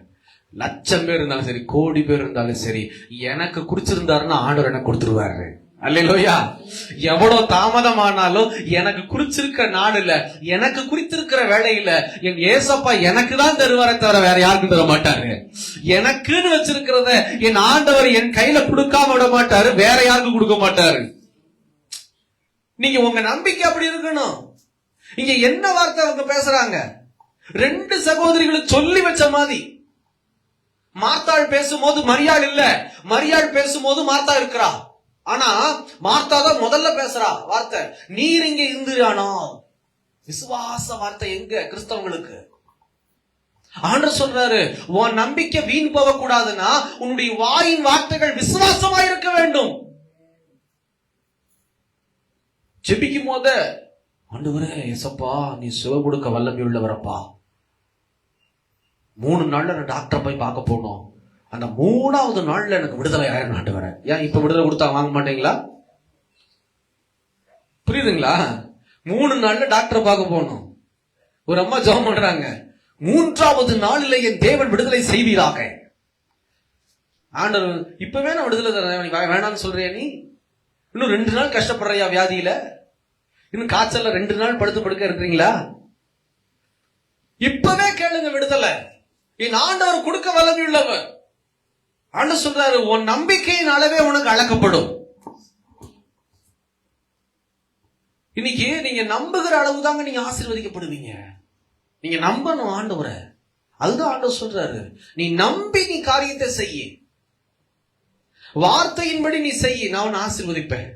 1,00,000 பேர் இருந்தாலும் சரி, கோடி பேர் இருந்தாலும் சரி, எனக்கு குறிச்சிருந்தாருன்னா ஆண்டவர் எனக்கு கொடுத்துருவாரு. அல்லேலூயா. எவ்வளவு தாமதமானாலும் எனக்கு குறிச்சிருக்க நாள் இல்ல, எனக்கு குறித்திருக்கிற வேலையில என் ஏசப்பா எனக்கு தான் தருவாரே தவிர வேற யாருக்கும் தர மாட்டாரு. எனக்குன்னு வச்சிருக்கிறத என் ஆண்டவர் என் கையில கொடுக்காம விட மாட்டாரு, வேற யாருக்கும் கொடுக்க மாட்டாரு. நீங்க உங்க நம்பிக்கை அப்படி இருக்கணும். இங்க என்ன வார்த்தை அவங்க பேசுறாங்க? 2 சகோதரிகளும் சொல்லி வச்ச மாதிரி. மார்த்தாள் பேசும்போது மரியாள் இல்ல, மரியாள் பேசும்போது மார்த்தா இருக்கிறா. ஆனா மார்த்தா தான் முதல்ல பேசுறா வார்த்தை, நீர் இங்க இருந்துறானோ. விசுவாச வார்த்தை எங்க கிறிஸ்தவங்களுக்கு? ஆண்டவர் சொல்றாரு, உன் நம்பிக்கை வீண் போக கூடாதுன்னா உன்னுடைய வாயின் வார்த்தைகள் விசுவாசமா இருக்க வேண்டும். ஜெபிக்கும் போத, ஆண்டவரே ஏசப்பா நீ சுகம் கொடுக்க வல்லமை உள்ளவரப்பா. 3 நாள்ல நான் டாக்டரை போய் பார்க்க போனோம், அந்த 3ஆவது நாள்ல எனக்கு விடுதலை ஆயிரம் ஆண்டவரே. ஏன் இப்ப விடுதலை கொடுத்தா வாங்க மாட்டீங்களா? புரியுதுங்களா? 3 நாள்ல டாக்டரை பார்க்க போனோம். ஒரு அம்மா ஜெபம் பண்றாங்க, 3ஆவது நாளில் என் தேவன் விடுதலை செய்வீராக. ஆண்டவர் இப்பவே நான் விடுதலை தரேன், வேணான்னு சொல்றியா நீ? இன்னும் 2 நாள் கஷ்டப்படுறியா வியாதியில? இன்னும் காய்ச்சல்ல 2 நாள் படுத்து படுக்க இருக்கிறீங்களா? இப்பவே கேளுங்க விடுதலை. என் ஆண்டவர் கொடுக்க வல்லமை உள்ளவர். ஆண்டவர் சொல்றாரு, உன் நம்பிக்கையின் அளவே உனக்கு அளக்கப்படும். இன்னைக்கு நீங்க நம்புகிற அளவு தாங்க நீங்க ஆசீர்வதிக்கப்படுவீங்க. நீங்க நம்பணும் ஆண்டவரை. அதுதான் ஆண்டவர் சொல்றாரு, நீ நம்பி நீ காரியத்தை செய்ய, வார்த்தையின்படி நீ செய்ய, நான் உன்னை ஆசீர்வதிப்பேன்.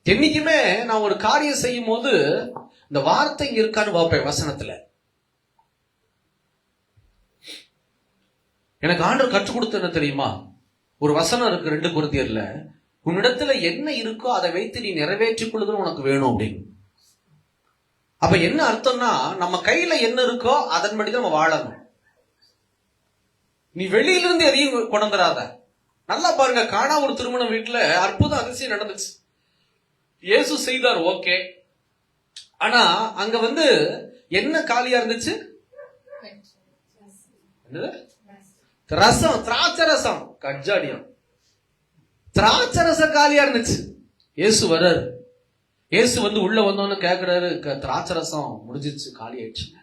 என்னைக்குமே நான் ஒரு காரியம் செய்யும் போது இந்த வார்த்தை இங்க இருக்கான்னு பார்ப்பேன் வசனத்துல. எனக்கு ஆண்டவர் கற்றுக் கொடுத்த என்ன தெரியுமா? ஒரு வசனம் இருக்கு 2 கொரிந்தியர்ல, உன்னிடத்துல என்ன இருக்கோ அதை வைத்து நீ நிறைவேற்றிக் கொள்ளுதல் உனக்கு வேணும் அப்படின்னு. அப்ப என்ன அர்த்தம்னா, நம்ம கையில என்ன இருக்கோ அதன்படிதான் நம்ம வாழணும். நீ வெளியிலிருந்து எதையும் கொண்டு வந்துடாத. நல்லா பாருங்க, காணா ஒரு திருமண வீட்டுல அற்புதம் அதிசயம் நடந்துச்சு. இயேசு செய்தார், ஓகே. ஆனா அங்க என்ன காலியா இருந்துச்சு? ரசம், திராட்சை ரசம், கஜாடியம், திராட்சை ரசம் காலியா இருந்துச்சு. இயேசு வர்றாரு. இயேசு உள்ள வந்தோன்னு கேக்குறாரு, திராட்சை ரசம் முடிஞ்சிச்சு, காலி ஆயிடுச்சுங்க.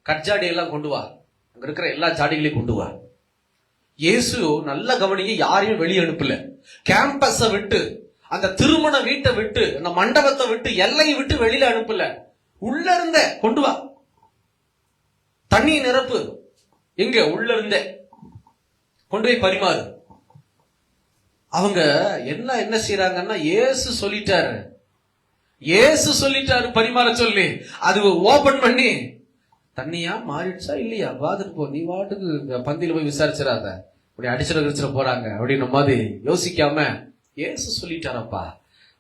கஜாடி எல்லாம் கொண்டு வா, அங்க இருக்கிற எல்லா ஜாடிகளையும் கொண்டு வா. இயேசு நல்ல கவனிங்க, யாரையும் வெளியே அனுப்பல. கேம்பஸ விட்டு, அந்த திருமண வீட்டை விட்டு, அந்த மண்டபத்தை விட்டு, எல்லையை விட்டு வெளியில அனுப்பல. உள்ள இருந்த கொண்டு வா, தண்ணி நிரப்பு, எங்க உள்ள இருந்தே கொண்டு போய் பரிமாறு. அவங்க என்ன செய்யறாங்கன்னா, இயேசு சொல்லிட்டாரு, இயேசு சொல்லிட்டாரு பரிமாற சொல்லி, அது ஓபன் பண்ணி தண்ணியா மாறிடுச்சா இல்லையா பாத்துட்டு போ, நீ வாட்டுக்கு பந்தியில போய் விசாரிச்சிடாத, அப்படி அடிச்சிட போறாங்க அப்படின்னு மாதிரி யோசிக்காம, இயேசு சொல்லிட்டாரப்பா,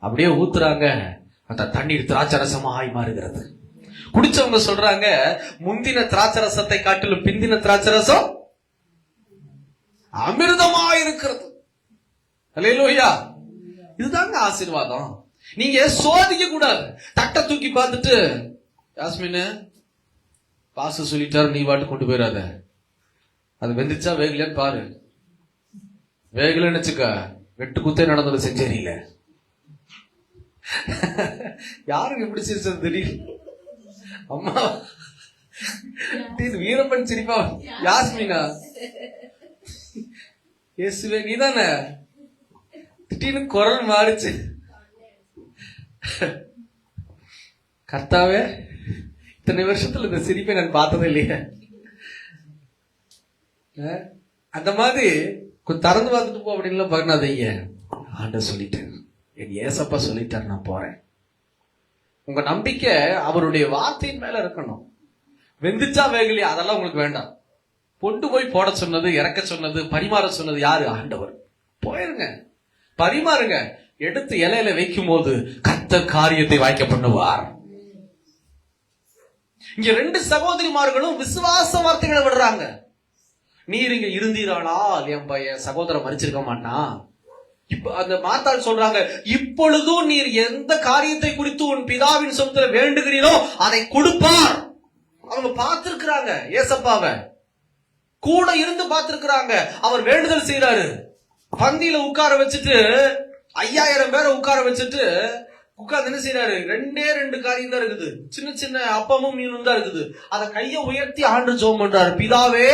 அப்படியே ஊத்துறாங்க. அந்த தண்ணீர் திராட்சரசமாய் மாறுகிறது. குடிச்சவங்க சொல்றாங்க, முந்தின திராட்சரசத்தை காட்டிலும் பிந்தின திராட்சரசம் அமிர்தமா இருக்கிறது. அல்லேலூயா. இதுதாங்க ஆசீர்வாதம். நீங்க சோதிக்க கூடாது. தட்டை தூக்கி பார்த்துட்டு, யாஸ்மின் பாச சொல்லிட்டாரு, நீ வாட்டு கொண்டு போயிடாத, அது வெந்துச்சா வேகலையான்னு பாரு. வேகலன்னு வச்சுக்க, வெட்டு குத்தே நடந்தது செஞ்சேரியில. யாருக்கு எப்படி சிரிச்சது திடீர்? அம்மா வீரப்பன் சிரிப்பா, யாஸ்மினா இயேசுவே நீதானே? திடீர்னு குரல் மாறிச்சு. கர்த்தாவே, இத்தனை வருஷத்துல இந்த சிரிப்பை நான் பார்த்ததே இல்லையே. அந்த மாதிரி திறந்து பார்த்துட்டு போ அப்படின்லாம் பண்ணாதீங்க. ஆண்டவர் சொல்லிட்டேன், என் ஏசப்பா சொல்லிட்டார், நான் போறேன். உங்க நம்பிக்கை அவருடைய வார்த்தையின் மேல இருக்கணும். வெந்துச்சா வேகலையா அதெல்லாம் உங்களுக்கு வேண்டாம். கொண்டு போய் போட சொன்னது, இறக்க சொன்னது, பரிமாற சொன்னது யாரு? ஆண்டவர். போயிருங்க, பரிமாறுங்க. எடுத்து இலையில வைக்கும் போது கர்த்தர் காரியத்தை வாய்க்க பண்ணுவார். இங்க 2 சகோதரிமார்களும் விசுவாச வார்த்தைகளை விடுறாங்க. நீர் இங்க இருந்தீரானா, என் பையன் சகோதரன் மறிச்சிருக்க மாட்டான். இப்ப அந்த மாத்தாள் சொல்றாங்க, இப்பொழுதும் நீர் எந்த காரியத்தை குறித்து உன் பிதாவின் சொத்துல வேண்டுகிறீரோ அதை கொடுப்பார். அவங்க பார்த்திருக்கிறாங்க, ஏசப்பாவை கூட இருந்து பார்த்திருக்கிறாங்க. அவர் வேண்டுதல் செய்யறாரு. பந்தியில உட்கார வச்சுட்டு
5000 பேரை உட்கார வச்சுட்டு உட்கார்ந்து என்ன செய்யறாரு? 2 காரியம் தான் இருக்குது. சின்ன சின்ன அப்பமும் மீனும் தான் இருக்குது. அத கையை உயர்த்தி ஆண்டு ஜெபம் பண்றாரு. பிதாவே,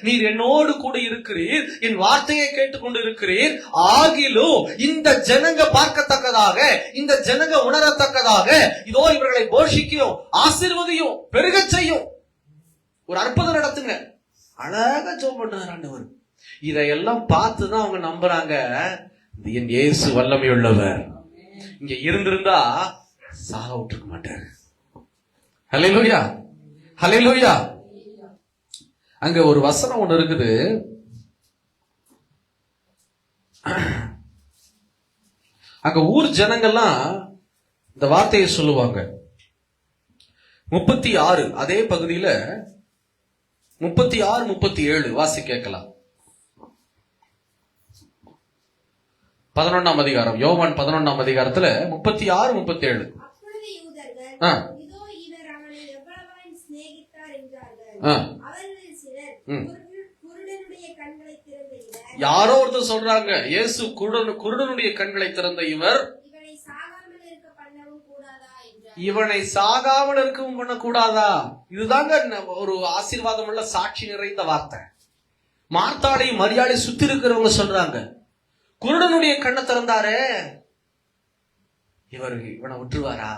நீர் என்னோடு கூட இருக்கிறீர், என் வார்த்தையை கேட்டுக்கொண்டு இருக்கிறீர். ஆகிலும் இந்த ஜனங்க பார்க்கத்தக்கதாக, இந்த ஜனங்க உணரத்தக்கதாக இதோ இவர்களை போஷிக்கும், ஆசீர்வதியும், பெருகச் செய்யும், ஒரு அற்புதம் நடத்துங்க. அழகா ஜெபம் பண்றாரு ஆண்டவர். இதையெல்லாம் பார்த்துதான் அவங்க நம்புறாங்க, என் இயேசு வல்லமை உள்ளவர். இங்க இருந்திருந்தா சாக விட்டுருக்க மாட்டாரு. ஹல்லேலூயா, ஹல்லேலூயா. அங்க ஒரு வசனம் ஒண்ணு இருக்குது. அங்க ஊர் ஜனங்கள்லாம் இந்த வார்த்தையை சொல்லுவாங்க. 36 அதே பகுதியில 36, 37 வாசி கேட்கலாம். 11ஆம் அதிகாரம், யோவான் 11ஆம் அதிகாரத்துல 36, 37.
அப்பொழுது யூதர்கள், இதோ இவர் அவனை எவ்வளவாய் சிநேகித்தார் என்றார்கள். அவர்களில் சிலர் குருடனுடைய கண்களை திறந்த இவர்,
யாரோ ஒருத்தர் சொல்றாங்க, இயேசு குருடனுடைய கண்களை திறந்த இவர்
இவனை சாகாமல் இருக்க பண்ணவும் கூடாதா என்றார்.
இவனை சாகாமல் இருக்கவும் பண்ணக்கூடாதா? இதுதாங்க ஒரு ஆசீர்வாதம் உள்ள சாட்சி நிறைந்த வார்த்தை. மார்த்தாளையும் மரியாதை சுத்தி இருக்கிறவங்க சொல்றாங்க, குருடனுடைய கண்ணை திறந்தாரு, இவனை விட்டுருவாரா?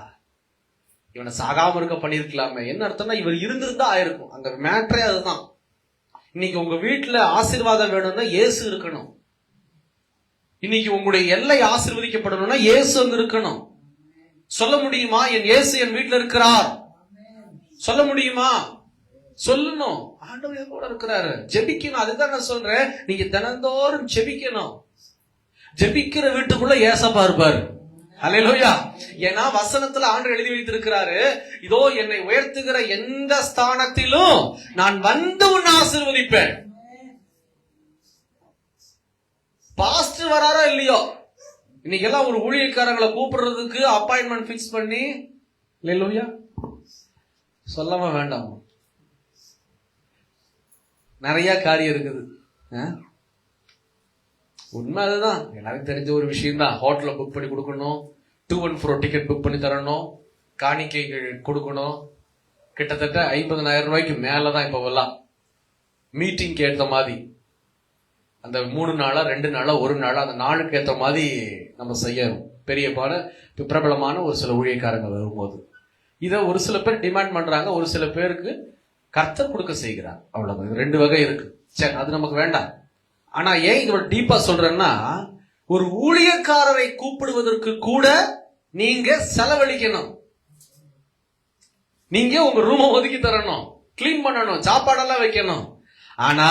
இவனை சாகாம இருக்க பண்ணிருக்கலாமே. என்ன அர்த்தம்னா, இவர் இருந்திருந்தா ஆயிருக்கும். அங்க மேட்டரே அதுதான். இன்னைக்கு உங்க வீட்டுல ஆசீர்வாதம் வேணும்னா இயேசு இருக்கணும். இன்னைக்கு உங்களுடைய எல்லை ஆசீர்வதிக்கப்படணும்னா இயேசு அங்க இருக்கணும். சொல்ல முடியுமா, என் இயேசு என் வீட்டுல இருக்கிறார்? சொல்ல முடியுமா? சொல்லணும். ஆண்டவர் கூட இருக்கிறாரு. ஜெபிக்கணும். அதுதான் நான் சொல்றேன், நீங்க தினந்தோறும் ஜெபிக்கணும். ஜெபிக்கிற வீட்டுக்குள்ள ஏசப்பா இருப்பாரு. ஹல்லேலூயா. ஏன்னா வசனத்துல ஆண்டவர் எழுதி வைத்திருக்கிறாரு, இதோ என்னை உயர்த்துகிற எந்த ஸ்தானத்திலும் நான் வந்து உன்னை ஆசீர்வதிப்பேன். பாஸ்டர் வராரோ இல்லையோ, இன்னைக்கு எல்லாம் ஒரு ஊழியக்காரங்களை கூப்பிடுறதுக்கு அப்பாயின்மெண்ட் பிக்ஸ் பண்ணி, ஹல்லேலூயா, சொல்லவா வேண்டாம், நிறைய காரியம் இருக்குது. உண்மை அதுதான், எல்லாருக்கும் தெரிஞ்ச ஒரு விஷயம் தான். ஹோட்டல புக் பண்ணி கொடுக்கணும், 214 டிக்கெட் புக் பண்ணி தரணும், காணிக்கை கொடுக்கணும். கிட்டத்தட்ட 50,000 ரூபாய்க்கு மேலதான் இப்ப எல்லாம். மீட்டிங்க்கு ஏற்ற மாதிரி அந்த 3 நாளா 2 நாளா 1 நாளா அந்த நாளுக்கு ஏற்ற மாதிரி நம்ம செய்யணும். பெரிய பிரபலமான ஒரு சில ஊழியக்காரங்க வரும்போது இதை ஒரு சில பேர் டிமாண்ட் பண்றாங்க, ஒரு சில பேருக்கு கர்த்தர் கொடுக்க செய்கிறார். அவ்வளவு 2 வகை இருக்கு. சரி, அது நமக்கு வேண்டாம். ஆனா ஏன் இது டீப்பா சொல்றேன்னா, ஒரு ஊழியக்காரரை கூப்பிடுவதற்கு கூட நீங்க செலவழிக்கணும். நீங்க உங்க ரூமை ஒதுக்கி தரணும், கிளீன் பண்ணணும், சாப்பாடெல்லாம் வைக்கணும். ஆனா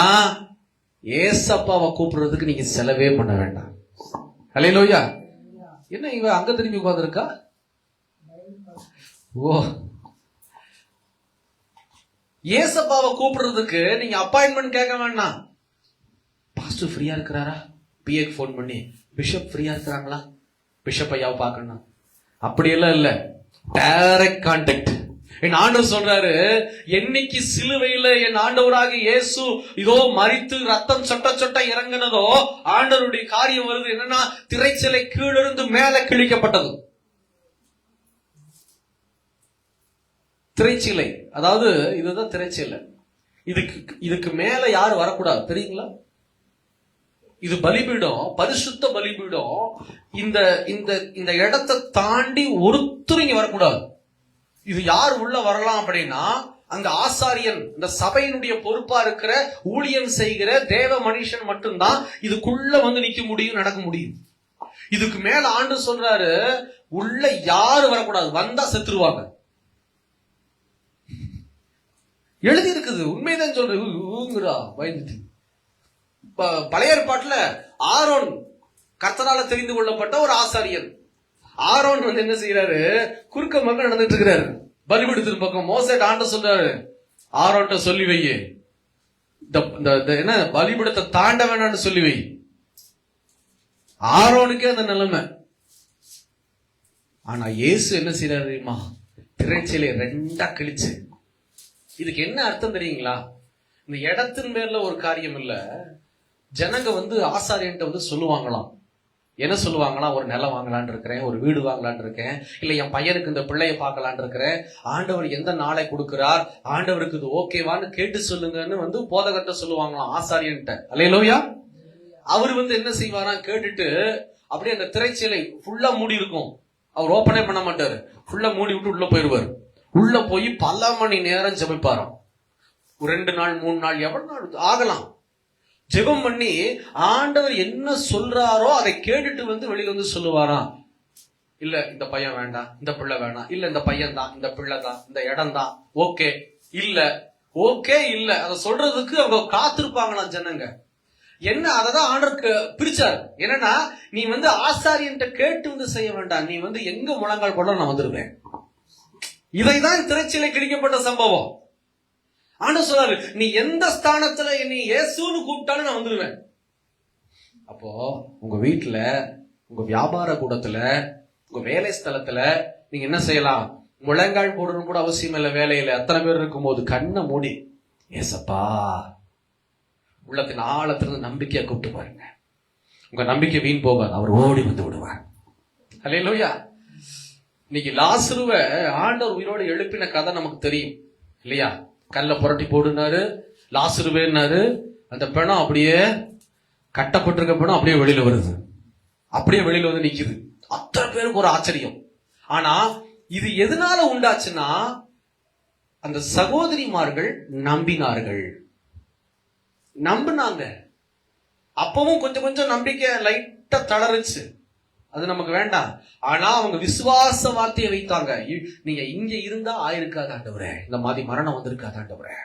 ஏசப்பாவை கூப்பிடுறதுக்கு நீங்க செலவே பண்ண வேண்டாம். ஹல்லேலூயா. என்ன இவ அங்க திரும்பி உட்கார்ந்திருக்கா? ஓ, ஏசப்பாவை கூப்பிடுறதுக்கு நீங்க அப்பாயின்மெண்ட் கேட்க வேண்டாம். பாஸ்டர் ஃப்ரீயா இருக்கிறாரா, பிஏக்கு போன் பண்ணி பிஷப் ஃப்ரீயா இருக்கிறாங்களா, பிஷப் ஐயாவை பார்க்கணும், அப்படியெல்லாம் இல்ல. Direct contact. என் ஆண்டவர் சொல்றாரு, என்னைக்கு சிலுவையில என் ஆண்டவராக இயேசு இதோ மரித்து ரத்தம் சொட்ட சொட்ட இறங்கினதோ, ஆண்டவருடைய காரியம் வருது. என்னன்னா, திரைச்சலை கீழிருந்து மேல கிழிக்கப்பட்டது. திரைச்சிலை, அதாவது இதுதான் திரைச்சிலை. இதுக்கு மேல யாரும் வரக்கூடாது, தெரியுங்களா? இது பலிபீடம், பரிசுத்த பலிபீடம். இந்த இந்த இந்த இடத்தை தாண்டி ஒருத்தரும் இங்க வரக்கூடாது. இது யார் உள்ள வரலாம் அப்படின்னா, அங்க ஆசாரியன், இந்த சபையினுடைய பொறுப்பா இருக்கிற ஊழியம் செய்கிற தேவ மனுஷன் மட்டும்தான் இதுக்குள்ள வந்து நிக்க முடியும், நடக்க முடியும். இதுக்கு மேல ஆண்டு சொல்றாரு, உள்ள யாரும் வரக்கூடாது, வந்தா செத்துருவாங்க. எழுதி இருக்குது, உண்மைதான் சொல்றா பயந்துட்டு. பழைய ஏற்பாட்டுல ஆரோன் கர்த்தரால தெரிந்து கொள்ளப்பட்ட ஒரு ஆசாரியன். ஆரோன் வந்து என்ன செய்யறாரு, குறுக்க மக்கள் நடந்துட்டு இருக்கிறாரு பலிபீடத்தின் பக்கம். மோசேட்ட ஆண்டவர் சொல்றாரு, ஆரோன்ட்ட சொல்லி வை, என்ன பலிபீடத்தை தாண்ட வேணாம்னு சொல்லி வை. ஆரோனுக்கே அந்த நிலைமை. ஆனா இயேசு என்ன செய்யறாரு தெரியுமா, திரைச்சலை 2ஆ கிழிச்சு. இதுக்கு என்ன அர்த்தம் தெரியுங்களா? இந்த இடத்தின் மேல ஒரு காரியம் இல்ல. ஜனங்க வந்து ஆசாரியன்ட்ட வந்து சொல்லுவாங்களாம்,
என்ன சொல்லுவாங்களா, ஒரு நிலம் வாங்கலான்னு இருக்கிறேன், ஒரு வீடு வாங்கலான்னு இருக்கேன், இல்ல என் பையனுக்கு இந்த பிள்ளைய பார்க்கலான்னு இருக்கிறேன், ஆண்டவர் எந்த நாளை கொடுக்கிறார், ஆண்டவருக்கு இது ஓகேவான்னு கேட்டு சொல்லுங்கன்னு போதகர்கிட்ட சொல்லுவாங்களாம், ஆசாரியன்ட்ட. அல்லேலூயா. அவர் என்ன செய்வாராம், கேட்டுட்டு அப்படியே அந்த திரைச்சீலை ஃபுல்லா மூடி இருக்கும், அவர் ஓப்பனே பண்ண மாட்டாரு, ஃபுல்லா மூடி விட்டு உள்ள போயிருவார். உள்ள போய் பல மணி நேரம் ஜெபிப்பாராம். 2 நாள் 3 நாள் எவ்வளவு நாள் ஆகலாம். ஜெபம் பண்ணி ஆண்டவர் என்ன சொல்றாரோ அதை கேட்டுட்டு வெளியில சொல்லுவாராம், இல்ல இந்த பையன் வேண்டாம், இந்த பிள்ளை வேண்டாம், இல்ல இந்த பையன் தான், இந்த பிள்ளை தான், இந்த இடம் தான் ஓகே இல்ல, ஓகே இல்ல. அதை சொல்றதுக்கு அவங்க காத்திருப்பாங்களாம் ஜனங்க. என்ன அததான் ஆண்டருக்கு பிரிச்சார். என்னன்னா, நீ ஆசாரியன்ட்ட கேட்டு செய்ய வேண்டாம், நீ எங்க முழங்கால் போட நான் வந்துருவேன். இதைதான் திரைச்சீலை கிழிக்கப்பட்ட சம்பவம். ஆண்டவர் சொல்றாரு, நீ எந்த ஸ்தானத்துல நீ இயேசுன்னு கூப்பிட்டாலும் நான் வந்துருவேன். அப்போ உங்க வீட்டுல, உங்க வியாபார கூடத்துல, உங்க வேலை ஸ்தலத்துல நீங்க என்ன செய்யலாம், முழங்கால் போடணும் கூட அவசியம் இல்லை. வேலையில அத்தனை பேர் இருக்கும் போது கண்ணை மூடி ஏசப்பா உள்ளத்தின் ஆழத்திலிருந்து நம்பிக்கையா கூப்பிட்டு பாருங்க. உங்க நம்பிக்கை வீண் போகாது, அவர் ஓடி வந்து விடுவார். அல்லேலூயா. இன்னைக்கு லாசருவை ஆண்டவர் உயிரோடு எழுப்பின கதை நமக்கு தெரியும் இல்லையா? கல்ல புரட்டி போடுனாரு, லாசருவேன்னாரு, அந்த பிணம் அப்படியே கட்டப்பட்டிருக்க பிணம் அப்படியே வெளியில வருது, அப்படியே வெளியில நிக்குது. அத்தனை பேருக்கு ஒரு ஆச்சரியம். ஆனா இது எதனால உண்டாச்சுன்னா, அந்த சகோதரிமார்கள் நம்பினார்கள், நம்பினாங்க. அப்பவும் கொஞ்சம் கொஞ்சம் நம்பிக்கை லைட்டா தளருச்சு, அது நமக்கு வேண்டாம். ஆனா அவங்க விசுவாச வார்த்தையை வைத்தாங்க. நீங்க இங்க இருந்தா ஆயிருக்காது ஆண்டவரே, இந்த மாதிரி மரணம் வந்திருக்காது ஆண்டவரே.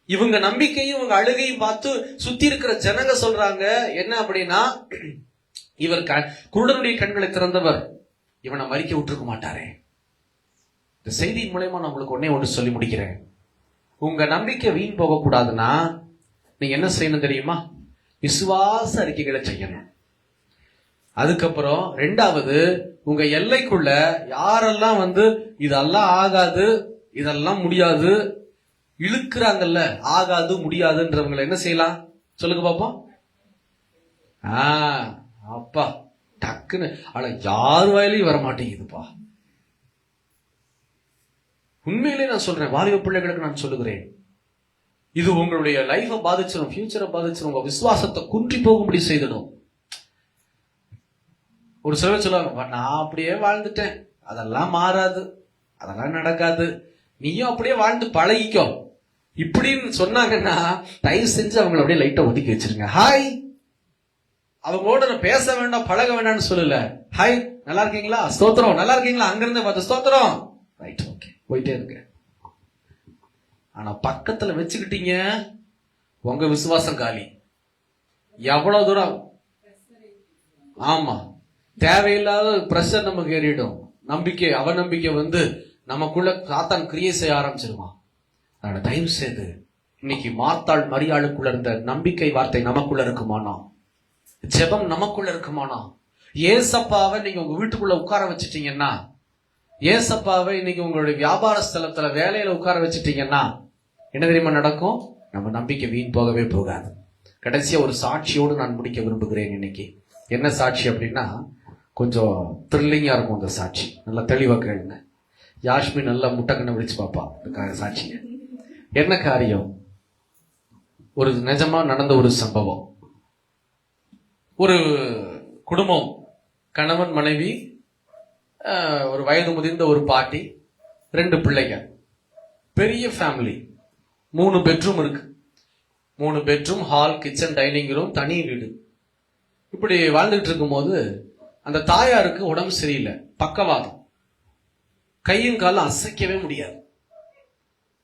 இவங்க நம்பிக்கையும் இவங்க அழுகையும் பார்த்து சுத்தி இருக்கிற ஜனங்க சொல்றாங்க என்ன அப்படின்னா, இவர் குருடனுடைய கண்களை திறந்தவர், இவனை மறிக்க விட்டுருக்க மாட்டாரே. இந்த செய்தியின் மூலமா நான் உங்களுக்கு ஒண்ணு சொல்லி முடிக்கிறேன். உங்க நம்பிக்கை வீண் போக கூடாதுன்னா நீங்க என்ன செய்யணும் தெரியுமா? விசுவாச அறிக்கைகளை செய்யணும். அதுக்கப்புறம் 2வது, உங்க எல்லைக்குள்ள யாரெல்லாம் இதெல்லாம் ஆகாது, இதெல்லாம் முடியாது இழுக்கிறாங்கல்ல, ஆகாது முடியாதுன்றவங்களை என்ன செய்யலாம் சொல்லுங்க பாப்போம். அப்பா டக்குன்னு, ஆனா யார் வாயிலையும் வர மாட்டேங்குதுப்பா. உண்மையிலே நான் சொல்றேன், வாலிப பிள்ளைகளுக்கு நான் சொல்லுகிறேன், இது உங்களுடைய லைஃபை பாதிச்சிடும், ஃபியூச்சரை பாதிச்சிடும், உங்க விசுவாசத்தை குன்றி போகும்படி செய்திடும். ஒரு சிலர் சொல்லுவாங்க, நான் அப்படியே வாழ்ந்துட்டேன், அதெல்லாம் மாறாது, அதெல்லாம் நடக்காது, நீயும் அப்படியே வாழ்ந்து பழகிக்கோ இப்படின்னு சொன்னாங்கன்னா தயவு செஞ்சு அவங்களை அப்படியே லைட்டா ஒதுக்கி வச்சிருங்க. ஹாய், அவங்களோட நான் பேச வேண்டாம் பழக வேண்டாம்னு சொல்லல. ஹாய், நல்லா இருக்கீங்களா, ஸ்தோத்திரம், நல்லா இருக்கீங்களா, அங்கிருந்து பார்த்து ஸ்தோத்திரம், ரைட் ஓகே, போயிட்டே இருக்கு. ஆனா பக்கத்துல வச்சுக்கிட்டீங்க, உங்க விசுவாசம் காலி. எவ்வளவு தூரம், ஆமா, தேவையில்லாத பிரஷர் நமக்கு ஏறிடும். நம்பிக்கை அவநம்பிக்கை நமக்குள்ள சாத்தான் கிரியை செய்ய ஆரம்பிச்சிருவான். அதனால தயவு செய்து இன்னைக்கு மார்த்தாள் மரியாளுக்குள்ள இருந்த நம்பிக்கை வார்த்தை நமக்குள்ள இருக்குமானா, ஜெபம் நமக்குள்ள இருக்குமானா, ஏசப்பாவை நீங்க உங்க வீட்டுக்குள்ள உட்கார வச்சுட்டீங்கன்னா, ஏசப்பாவை இன்னைக்கு உங்களுடைய வியாபார ஸ்தலத்துல வேலையில உட்கார வச்சுட்டீங்கன்னா என்ன தெரியுமா நடக்கும்? நம்ம நம்பிக்கை வீண் போகவே போகாது. கடைசியா ஒரு சாட்சியோடு நான் முடிக்க விரும்புகிறேன் இன்னைக்கு. என்ன சாட்சி அப்படின்னா, கொஞ்சம் த்ரில்லிங்கா இருக்கும் அந்த சாட்சி, நல்லா தெளிவா கேளுங்க. யாஷ்மி நல்லா முட்டைக்கண்ணை விழிச்சு பாப்பா அதுக்காக சாட்சிங்க. என்ன காரியம்? ஒரு நிஜமா நடந்த ஒரு சம்பவம். ஒரு குடும்பம், கணவன் மனைவி, ஒரு வயது முதிர்ந்த ஒரு பாட்டி, 2 பிள்ளைங்க, பெரிய ஃபேமிலி, 3 பெட்ரூம் இருக்கு. 3 bedroom, hall, kitchen, dining room, தனி வீடு. இப்படி வாழ்ந்துட்டு இருக்கும் போது அந்த தாயாருக்கு உடம்பு சரியில்லை, பக்கவாதம், கையும் காலும் அசைக்கவே முடியாது,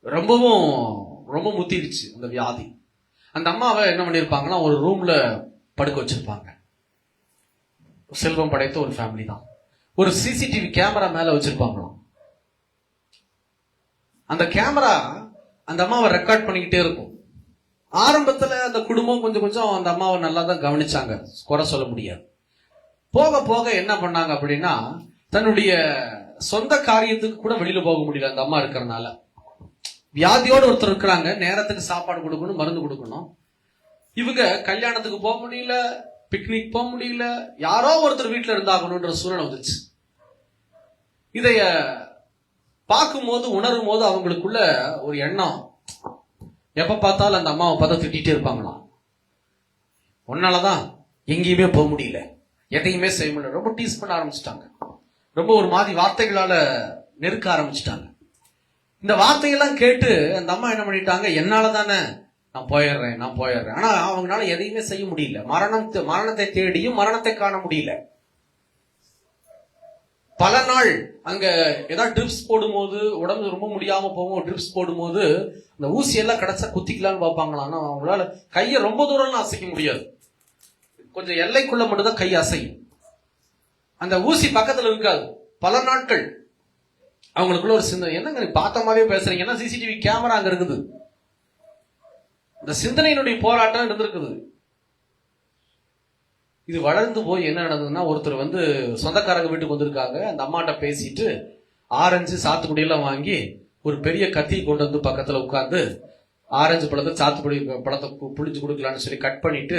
ரொம்ப முத்திடுச்சு அந்த வியாதி. அந்த அம்மாவை என்ன பண்ணிருப்பாங்கன்னா ஒரு ரூம்ல படுக்க வச்சிருப்பாங்க. செல்வம் படைத்த ஒரு ஃபேமிலி தான். ஒரு சிசிடிவி கேமரா மேல வச்சிருப்பாங்களாம். அந்த கேமரா அந்த அம்மாவை ரெக்கார்ட் பண்ணிக்கிட்டே இருக்கும். ஆரம்பத்துல அந்த குடும்பம் கொஞ்சம் அந்த அம்மாவை நல்லா தான் கவனிச்சாங்க, குறை சொல்ல முடியாது. போக போக என்ன பண்ணாங்க அப்படின்னா, தன்னுடைய சொந்த காரியத்துக்கு கூட வெளியில போக முடியல அந்த அம்மா இருக்கிறனால. வியாதியோடு ஒருத்தர் இருக்கிறாங்க, நேரத்துக்கு சாப்பாடு கொடுக்கணும், மருந்து கொடுக்கணும். இவங்க கல்யாணத்துக்கு போக முடியல, பிக்னிக் போக முடியல, யாரோ ஒருத்தர் வீட்டுல இருந்தாகணும்ன்ற சூழ்நிலை வந்துச்சு. இதைய பார்க்கும்போது உணரும் போது அவங்களுக்குள்ள ஒரு எண்ணம், எப்ப பார்த்தாலும் அந்த அம்மாவை பார்த்தா திட்டிகிட்டே இருப்பாங்களாம். உன்னாலதான் எங்கேயுமே போக முடியல, எதையுமே செய்ய முடியல, ரொம்ப டீஸ் பண்ண ஆரம்பிச்சிட்டாங்க. ரொம்ப ஒரு மாதிரி வார்த்தைகளால நெருக்க ஆரம்பிச்சிட்டாங்க. இந்த வார்த்தைகள்லாம் கேட்டு அந்த அம்மா என்ன பண்ணிட்டாங்க, என்னால தானே நான் போயிடுறேன். ஆனா அவங்களால எதையுமே செய்ய முடியல. மரணத்தை தேடியும் மரணத்தை காண முடியல. பல நாள் அங்க ஏதாவது ட்ரிப்ஸ் போடும்போது, உடம்பு ரொம்ப முடியாம போகும், ட்ரிப்ஸ் போடும்போது இந்த ஊசி எல்லாம் கிடைச்சா குத்திக்கலான்னு பார்ப்பாங்களா. ஆனா அவங்களால கையை ரொம்ப தூரம்லாம் அசைக்க முடியாது, கொஞ்சம் எல்லைக்குள்ள மட்டும்தான் கை அசையும். அந்த ஊசி பக்கத்துல இருக்காது. பல நாட்கள் அவங்களுக்குள்ள ஒரு சிந்தனை, என்னங்க நீ பார்த்த மாதிரியே பேசுறீங்க, ஏன்னா சிசிடிவி கேமரா அங்க இருக்குது. இந்த சிந்தனையினுடைய போராட்டம் இருந்திருக்குது. இது வளர்ந்து போய் என்ன நடந்ததுன்னா, ஒருத்தர் வந்து சொந்தக்காரங்க வீட்டுக்கு வந்திருக்காங்க. அந்த அம்மாட்ட பேசிட்டு ஆரஞ்சு சாத்துக்குடி எல்லாம் வாங்கி ஒரு பெரிய கத்தி கொண்டு வந்து பக்கத்துல உட்கார்ந்து ஆரஞ்சு பழத்தை சாத்துக்குடி பழத்தை புளிஞ்சு கொடுக்கலான்னு சொல்லி கட் பண்ணிட்டு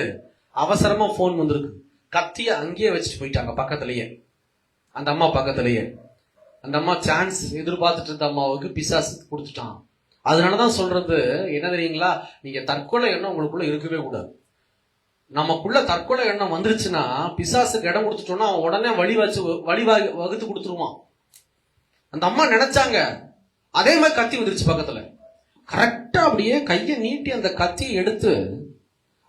அவசரமா போன் வந்திருக்கு. கத்திய அங்கேயே வச்சுட்டு போயிட்டாங்க பக்கத்திலேயே, அந்த அம்மா பக்கத்திலேயே. அந்த அம்மா சான்ஸ் எதிர்பார்த்துட்டு இருந்த அம்மாவுக்கு பிசாசு கொடுத்துட்டான். அதனாலதான் சொல்றது என்ன தெரியுங்களா, நீங்க தற்கொலை எண்ணம் உங்களுக்குள்ள இருக்கவே கூடாது. நமக்குள்ள தற்கொலை எண்ணம் வந்துருச்சுன்னா பிசாசுக்கு இடம் கொடுத்துட்டோம்னா அவன் உடனே வழி வகுத்து கொடுத்துருவான். அந்த அம்மா நினைச்சாங்க, அதே மாதிரி கத்தி வந்துருச்சு பக்கத்துல. கரெக்டா அப்படியே கையை நீட்டி அந்த கத்தியை எடுத்து,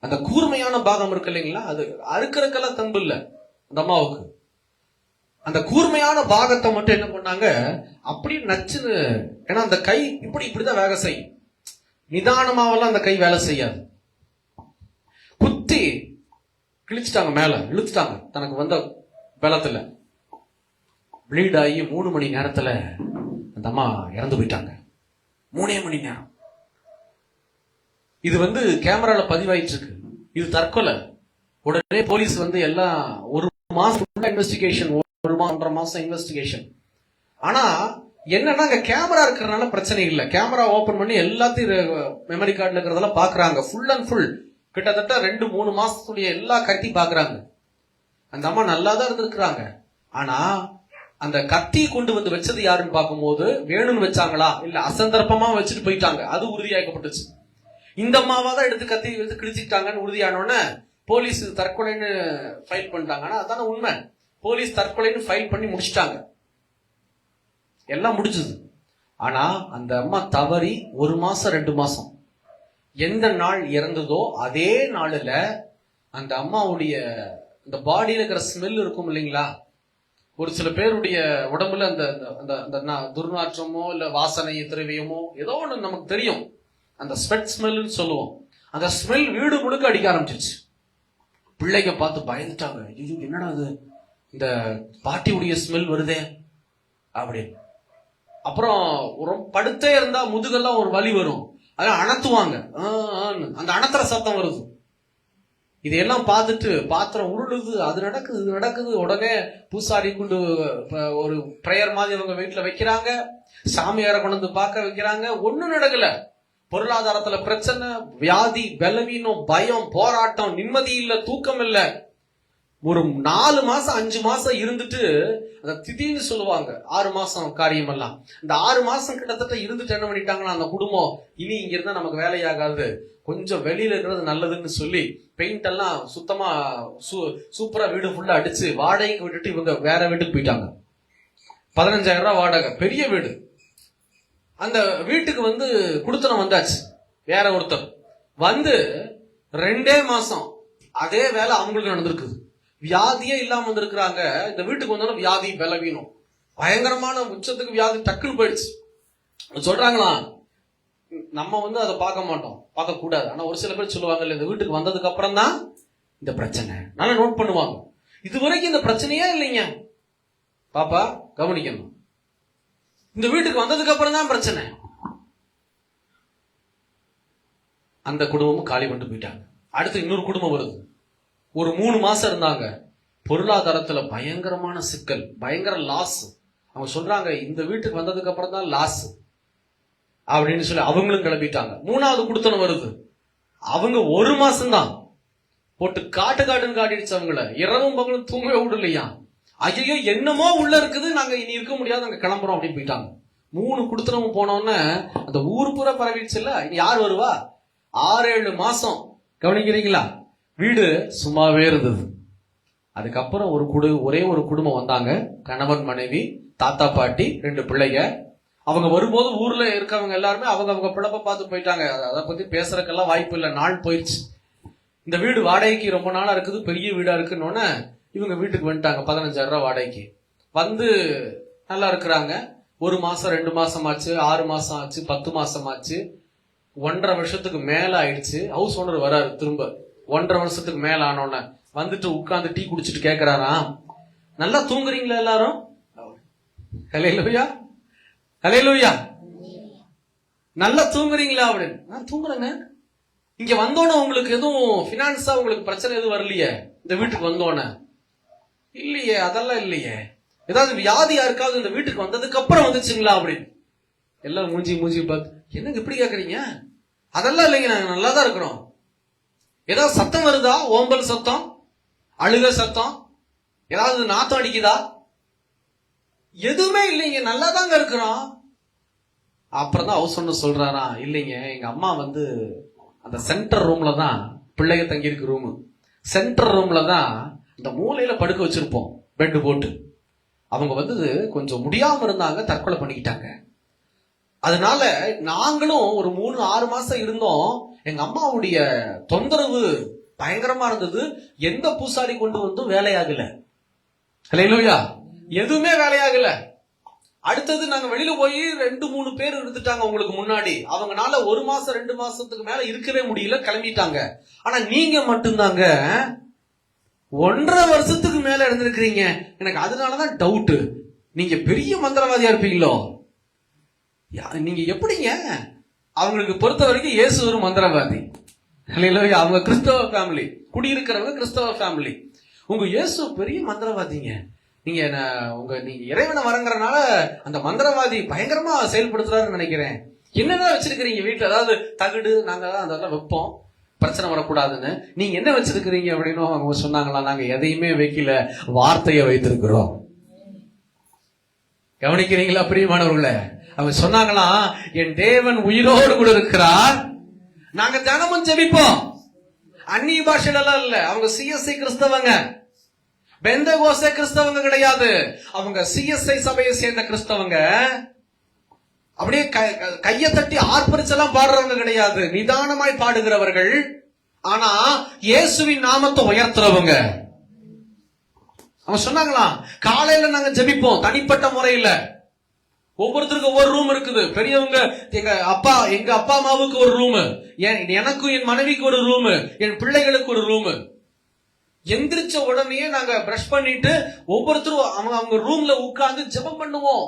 அந்த கூர்மையான பாகம் இருக்கு இல்லைங்களா, அது அறுக்கிறதுக்கெல்லாம் தம்பு இல்லை அந்த அம்மாவுக்கு. அந்த கூர்மையான பாகத்தை மட்டும் என்ன பண்ணாங்க, அப்படியே நச்சுன்னு. ஏன்னா அந்த கை இப்படிதான் வேலை செய்யும், நிதானமாவெல்லாம் அந்த கை வேலை செய்யாது. குத்தி கிழிச்சிட்டாங்க, மேல இழுத்துட்டாங்க தனக்கு வந்த பலத்துல. ப்ளீட் ஆகி 3 மணி நேரத்துல அந்த அம்மா இறந்து போயிட்டாங்க. 3 மணி நேரம். இது வந்து கேமரால பதிவாயிட்டு இருக்கு. இது தற்கொலை. உடனே போலீஸ் வந்து எல்லாம் 1 மாசம் இன்வெஸ்டிகேஷன், 1.5 மாசம் இன்வெஸ்டிகேஷன். ஆனா என்னன்னா அங்க கேமரா இருக்கிறதுனால பிரச்சனை இல்லை. கேமரா ஓபன் பண்ணி எல்லாத்தையும் மெமரி கார்டுல இருக்கிறதெல்லாம் பாக்குறாங்க. ஃபுல் அண்ட் ஃபுல் கிட்டத்தட்ட 2-3 மாசத்துடைய எல்லா கத்தி பாக்குறாங்க. அந்த அம்மா நல்லா தான் இருந்திருக்கிறாங்க. ஆனா அந்த கத்தி கொண்டு வந்து வச்சது யாருன்னு பார்க்கும்போது வேணும்னு வச்சாங்களா இல்ல அசந்தர்ப்பமா வச்சுட்டு போயிட்டாங்க, அது உறுதியாக்கப்பட்டுச்சு. இந்த அம்மாவா தான் எடுத்து கத்தி எடுத்து கிழிச்சிட்டாங்கன்னு உறுதியானோன்னு போலீஸ் தற்கொலைன்னு ஃபைல் பண்ணிட்டாங்க. ஆனா அதான உண்மை. போலீஸ் தற்கொலைன்னு ஃபைல் பண்ணி முடிச்சிட்டாங்க, எல்லாம் முடிஞ்சது. ஆனா அந்த அம்மா தவறி 1 மாசம் 2 மாசம் எந்த நாள் இறந்ததோ அதே நாளில் அந்த அம்மாவுடைய இந்த பாடியில் இருக்கிற ஸ்மெல் இருக்கும் இல்லைங்களா. ஒரு சில பேருடைய உடம்புல அந்த அந்த துர்நாற்றமோ இல்ல வாசனை திரவியமோ ஏதோ ஒன்று நமக்கு தெரியும், அந்த ஸ்வெட் ஸ்மெல்னு சொல்லுவோம். அந்த ஸ்மெல் வீடு முழுக்க அடிக்க ஆரம்பிச்சிருச்சு. பிள்ளைங்க பார்த்து பயந்துட்டாங்க, ஐயோ என்னடா அது, இந்த பாட்டியுடைய ஸ்மெல் வருதே அப்படின்னு. அப்புறம் படுத்தே இருந்தா முதுகெல்லாம் ஒரு வலி வரும், அதெல்லாம் அணத்துவாங்க, அந்த அணத்துற சத்தம் வருது. இதையெல்லாம் பார்த்துட்டு பாத்திரம் உருளுது, அது நடக்குது இது நடக்குது. உடனே பூசாரி கொண்டு ஒரு பிரேயர் மாதிரி அவங்க வீட்டுல வைக்கிறாங்க, சாமியாரை கொண்டு வந்து பார்க்க வைக்கிறாங்க. ஒண்ணும் நடக்கல. பொருளாதாரத்துல பிரச்சனை, வியாதி, பலவீனம், பயம், போராட்டம், நிம்மதி இல்ல, தூக்கம் இல்ல. ஒரு 4 மாசம் 5 மாசம் இருந்துட்டு அந்த திடீர்னு சொல்லுவாங்க 6 மாசம் காரியம் எல்லாம். இந்த 6 மாசம் கிட்டத்தட்ட இருந்துட்டு என்ன பண்ணிட்டாங்கன்னா அந்த குடும்பம், இனி இங்க இருந்தா நமக்கு வேலையாகாது, கொஞ்சம் வெளியில இருக்கிறது நல்லதுன்னு சொல்லி பெயிண்ட் எல்லாம் சுத்தமா சூப்பரா வீடு ஃபுல்லா அடிச்சு வாடகைக்கு விட்டுட்டு இவங்க வேற வீட்டுக்கு போயிட்டாங்க. 15,000 ரூபாய் வாடகை, பெரிய வீடு. அந்த வீட்டுக்கு வந்து குடுத்தனம் வந்தாச்சு. வேற ஒருத்தர் வந்து 2 மாசம் அதே வேலை அவங்களுக்கு நடந்திருக்குது. வியாதியே இல்லாம வந்திருக்கிறாங்க. இந்த வீட்டுக்கு வந்தாலும் வியாதி, பலவீனம், பயங்கரமான உச்சத்துக்கு வியாதி டக்குன்னு போயிடுச்சு. சொல்றாங்களா, நம்ம வந்து அதை பார்க்க மாட்டோம், பார்க்க கூடாது. ஆனா ஒரு சில பேர் சொல்லுவாங்கல்ல, இந்த வீட்டுக்கு வந்ததுக்கு அப்புறம் தான் இந்த பிரச்சனை, நல்லா நோட் பண்ணுவாங்க. இதுவரைக்கும் இந்த பிரச்சனையே இல்லைங்க பாப்பா, கவனிக்கணும். இந்த வீட்டுக்கு வந்ததுக்கு அப்புறம் தான் பிரச்சனை. அந்த குடும்பமும் காலி பண்ணிட்டு போயிட்டாங்க. அடுத்து இன்னொரு குடும்பம் வருது. ஒரு 3 மாசம் இருந்தாங்க. பொருளாதாரத்துல பயங்கரமான சிக்கல், பயங்கர லாஸ். அவங்க சொல்றாங்க, இந்த வீட்டுக்கு வந்ததுக்கு அப்புறம் தான் லாஸ் அப்படின்னு சொல்லி அவங்களும் கிளம்பிட்டாங்க. 3வது குடுத்தனம் வருது. அவங்க 1 மாசம் தான்
போட்டு காட்டுன்னு காட்டிடுச்சு அவங்கள. இரவும் பகலும் தூங்கவே விடலையா. ஐயோ என்னமோ உள்ள இருக்குது, நாங்க இனி இருக்க முடியாது, நாங்க கிளம்புறோம் அப்படின்னு போயிட்டாங்க. 3 குடுத்தனமும் போனோன்னு அந்த ஊர் பூரா பரவிடுச்சுல்ல. இனி யார் வருவா? 6-7 மாசம் கவனிக்கிறீங்களா? வீடு சும்மாவே இருந்தது. அதுக்கப்புறம் ஒரே ஒரு குடும்பம் வந்தாங்க. கணவன் மனைவி, தாத்தா பாட்டி, 2 பிள்ளைங்க. அவங்க வரும்போது ஊர்ல இருக்கவங்க எல்லாருமே அவங்க பிழப்ப பார்த்து போயிட்டாங்க. அதை பத்தி பேசுறதுக்கெல்லாம் வாய்ப்பு இல்லை, நாள் போயிடுச்சு. இந்த வீடு வாடகைக்கு ரொம்ப நாளா இருக்குது, பெரிய வீடா இருக்குன்னு இவங்க வீட்டுக்கு வந்துட்டாங்க. 15,000 ரூபாய் வாடகைக்கு வந்து நல்லா இருக்கிறாங்க. 1 மாசம் 2 மாசம் ஆச்சு, 6 மாசம் ஆச்சு, 10 மாசம் ஆச்சு, 1.5 வருஷத்துக்கு மேல ஆயிடுச்சு. ஹவுஸ் ஓனர் வராரு திரும்ப. 1.5 வருஷத்துக்கு மேல ஆனோன்னு வந்துட்டு உட்கார்ந்து டீ குடிச்சிட்டு கேக்குறாராம், நல்லா தூங்குறீங்களா எல்லாரும்? ஹல்லேலூயா, ஹல்லேலூயா. நல்லா தூங்குறீங்களா அப்படின்னு. நான் தூங்குறேங்க. இங்க வந்தோன்னே உங்களுக்கு எதுவும் பினான்ஸா உங்களுக்கு பிரச்சனை எதுவும் வரலையே? இந்த வீட்டுக்கு வந்தோன்னே இல்லையே, அதெல்லாம் இல்லையே. ஏதாவது வியாதி யாருக்காவது இந்த வீட்டுக்கு வந்ததுக்கு அப்புறம் வந்துச்சுங்களா அப்படின்னு. எல்லாம் மூஞ்சி பார்த்து, என்னங்க இப்படி கேக்குறீங்க? அதெல்லாம் இல்லைங்க, நாங்க நல்லா தான் இருக்கிறோம். ஏதாவது சத்தம் வருதா? ஓம்பல் சத்தம், அழுக சத்தம், ஏதாவது நாத்தம் அடிக்குதா? எதுவுமே இல்லைங்க, நல்லா தாங்க இருக்கிறோம். அப்புறம் தான் ஹவுஸ் ஓனர் சொல்றாரா, இல்லைங்க எங்க அம்மா வந்து அந்த சென்டர் ரூம்ல தான், பிள்ளைங்க தங்கி இருக்கு ரூம், சென்டர் ரூம்ல தான் இந்த மூலையில படுக்க வச்சிருப்போம் பெட் போட்டு. அவங்க வந்து கொஞ்சம் முடியாம இருந்தாங்க, தற்கொலை பண்ணிக்கிட்டாங்க. அதனால நாங்களும் ஒரு 3-6 மாசம் இருந்தோம். எங்க அம்மாவுடைய தொந்தரவு பயங்கரமா இருந்தது. எந்த பூசாரி கொண்டு வந்தும் வேலையாகல. ஹல்லேலூயா. எதுவுமே வேலையாகல. அடுத்தது நாங்க வெளியில போய் 2-3 பேர் எடுத்துட்டாங்க உங்களுக்கு முன்னாடி. அவங்கனால 1 மாசம் 2 மாசத்துக்கு மேல இருக்கவே முடியல, கிளம்பிட்டாங்க. ஆனா நீங்க மட்டும்தாங்க 1.5 வருஷத்துக்கு மேல இருந்திருக்கிறீங்க. எனக்கு அதனாலதான் டவுட், நீங்க பெரிய மந்திரவாதியா இருப்பீங்களோ? நீங்க எப்படிங்க? அவங்களுக்கு பொறுத்த வரைக்கும் இயேசு ஒரு மந்திரவாதி. ஹல்லேலூயா. அவங்க கிறிஸ்தவ ஃபேமிலி, குடியிருக்கிறவங்க கிறிஸ்தவ ஃபேமிலி. உங்க இயேசு பெரிய மந்திரவாதிங்க. நீங்க இறைவனை வரங்கறனால அந்த மந்திரவாதி பயங்கரமா செயல்படுத்துறாருன்னு நினைக்கிறேன். என்னதான் வச்சிருக்கிறீங்க வீட்டுல? அதாவது தகுடு, நாங்க அதெல்லாம் வைப்போம் பிரச்சனை வரக்கூடாதுன்னு. நீங்க என்ன வச்சிருக்கிறீங்க அப்படின்னு அவங்க சொன்னாங்களா? நாங்க எதையுமே வைக்கல, வார்த்தையை வைத்திருக்கிறோம். கவனிக்கிறீங்களா பிரியமானவர்களே? அவங்க சொன்னாங்களா, என் தேவன் உயிரோடு கூட இருக்கிறார், நாங்க தினமும் ஜெபிப்போம். அந்நிய பாஷையில எல்லாம் இல்ல. அவங்க சிஎஸ்ஐ கிறிஸ்தவங்க, பெந்தகோஸ்தே கிறிஸ்தவங்க கிடையாது. அவங்க சிஎஸ்ஐ சபையை சேர்ந்த கிறிஸ்தவங்க. அப்படியே கையை தட்டி ஆர்ப்பரிச்செல்லாம் பாடுறவங்க கிடையாது, நிதானமாய் பாடுகிறவர்கள். ஆனா இயேசுவின் நாமத்தை உயர்த்துறவங்க. அவங்க சொன்னாங்களா, காலையில நாங்க ஜெபிப்போம் தனிப்பட்ட முறையில. ஒவ்வொருத்தருக்கும் ஒவ்வொரு ரூம் இருக்குது. பெரியவங்க எங்க அப்பா அம்மாவுக்கு ஒரு ரூம், எனக்கும் என் மனைவிக்கு ஒரு ரூம், என் பிள்ளைகளுக்கு ஒரு ரூம். எந்திரிச்ச உடனே நாங்க பிரஷ் பண்ணிட்டு ஒவ்வொருத்தரும் அவங்க ரூம்ல உட்கார்ந்து ஜெபம் பண்ணுவோம்.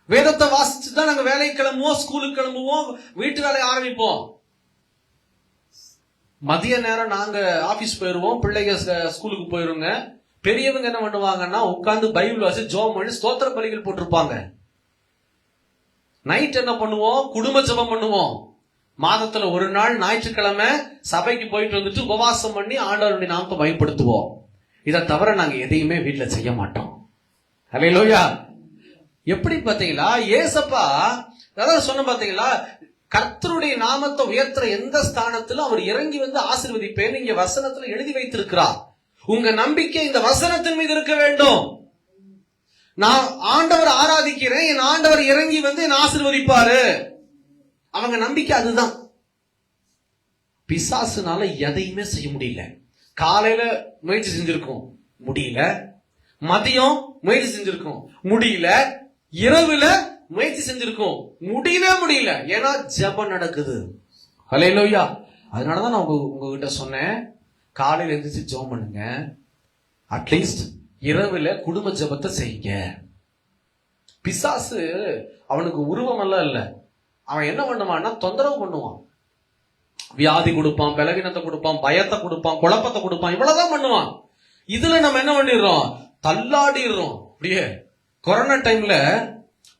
வேதத்தை வாசிச்சு தான் நாங்க வேலைக்கு கிளம்புவோம், ஸ்கூலுக்கு கிளம்புவோம், வீட்டு வேலையை ஆரம்பிப்போம். மதிய நேரம் நாங்க ஆபீஸ் போயிருவோம், பிள்ளைங்க ஸ்கூலுக்கு போயிருங்க. பெரியவங்க என்ன பண்ணுவாங்கன்னா உட்கார்ந்து பைபிள் வாசி ஜெபம் பண்ணி ஸ்தோத்திர பலிகள் போட்டிருப்பாங்க. நைட் என்ன பண்ணுவோம்? குடும்ப ஜெபம் பண்ணுவோம். மாதத்துல ஒரு நாள் ஞாயிற்றுக்கிழமை சபைக்கு போயிட்டு வந்துட்டு உபவாசம் பண்ணி ஆண்டவருடைய நாமத்தை பயன்படுத்துவோம். இதை தவிர நாங்க எதையுமே வீட்டுல செய்ய மாட்டோம். ஹல்லேலூயா. எப்படி பாத்தீங்களா? ஏசப்பா அதாவது சொன்ன பாத்தீங்களா, கர்த்தருடைய நாமத்தை உயர்த்துற எந்த ஸ்தானத்திலும் அவர் இறங்கி வந்து ஆசீர்வதிப்பேன் இங்க வசனத்துல எழுதி வைத்திருக்கிறார். உங்க நம்பிக்கை இந்த வசனத்தின் மீது இருக்க வேண்டும். நான் ஆண்டவர் ஆராதிக்கிறேன், என் ஆண்டவர் இறங்கி வந்து என் ஆசீர்வதிப்பாரு. அவங்க நம்பிக்கை அதுதான். பிசாசுனால எதையுமே செய்ய முடியல. காலையில முயற்சி செஞ்சிருக்கோம், முடியல. மதியம் முயற்சி செஞ்சிருக்கோம், முடியல. இரவுல முயற்சி செஞ்சிருக்கோம், முடியல. ஏன்னா ஜெபம் நடக்குது. ஹல்லேலூயா. அதனாலதான் நான் உங்ககிட்ட சொன்னேன், காலையில எழுந்திரிச்சு ஜெபம் பண்ணுங்க. அட்லீஸ்ட் இரவுல குடும்ப ஜெபத்தை செய்யுங்க. பிசாசு அவனுக்கு உருவம் எல்லாம் இல்ல. அவன் என்ன பண்ணுவான்னா தொந்தரவு பண்ணுவான். வியாதி கொடுப்பான், பலவீனத்தை கொடுப்பான், பயத்தை கொடுப்பான், குழப்பத்தை கொடுப்பான், இவ்வளவுதான் பண்ணுவான். இதுல நம்ம என்ன பண்ணிடுறோம்? தள்ளாடிடுறோம். அப்படியே கொரோனா டைம்ல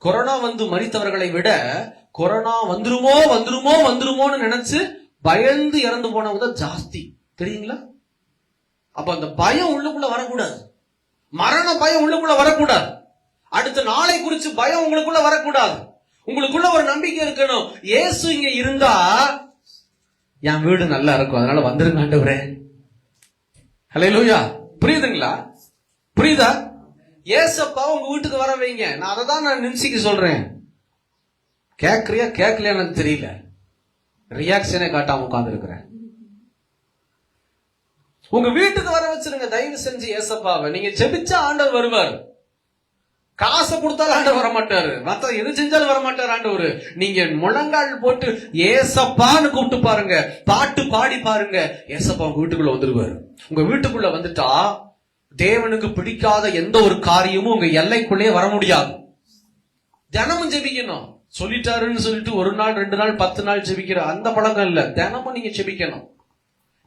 கொரோனா வந்து மரித்தவர்களை விட கொரோனா வந்துருமோன்னு நினைச்சு பயந்து இறந்து போனவங்க தான் ஜாஸ்தி தெரியுங்களா? அப்ப அந்த பயம் உள்ளுக்குள்ள வரக்கூடாது. மரண பயம் உள்ளுக்குள்ள வரக்கூடாது. அடுத்த நாளை குறிச்சு பயம் உங்களுக்குள்ள வரக்கூடாது. உங்களுக்குள்ள ஒரு நம்பிக்கை இருக்கணும். இயேசு இங்க இருந்தா என் வீடு நல்லா இருக்கும், அதனால வந்துருங்க ஆண்டவரே. ஹல்லேலூயா. புரியுதுங்களா? புரியுதா? ஏசப்பா உங்க வீட்டுக்கு வர வைங்க. நான் அதை தான் நான் நிமிஷிக்க சொல்றேன். கேட்கறியா கேட்கலையா எனக்கு தெரியல. ரியாக்ஷனே காட்டாம உட்கார்ந்து இருக்கிறேன். உங்க வீட்டுக்கு வர வச்சிருங்க தயவு செஞ்சு ஏசப்பாவை. நீங்க ஜெபிச்சா ஆண்டவர் வருவார். காசை கொடுத்தாலும் ஆண்டவர் வர மாட்டாரு. மத்த எது செஞ்சாலும் வர மாட்டாரு ஆண்டவர். நீங்க முழங்கால் போட்டு ஏசப்பான்னு கூப்பிட்டு பாருங்க, பாட்டு பாடி பாருங்க, ஏசப்பா உங்க வீட்டுக்குள்ள வந்துருவாரு. உங்க வீட்டுக்குள்ள வந்துட்டா தேவனுக்கு பிடிக்காத எந்த ஒரு காரியமும் உங்க எல்லைக்குள்ளே வர முடியாது. தினமும் ஜெபிக்கணும். சொல்லிட்டாருன்னு சொல்லிட்டு ஒரு நாள் 2 நாள் 10 நாள் ஜெபிக்கிற அந்த பழக்கம் இல்ல. தினமும் நீங்க ஜெபிக்கணும்.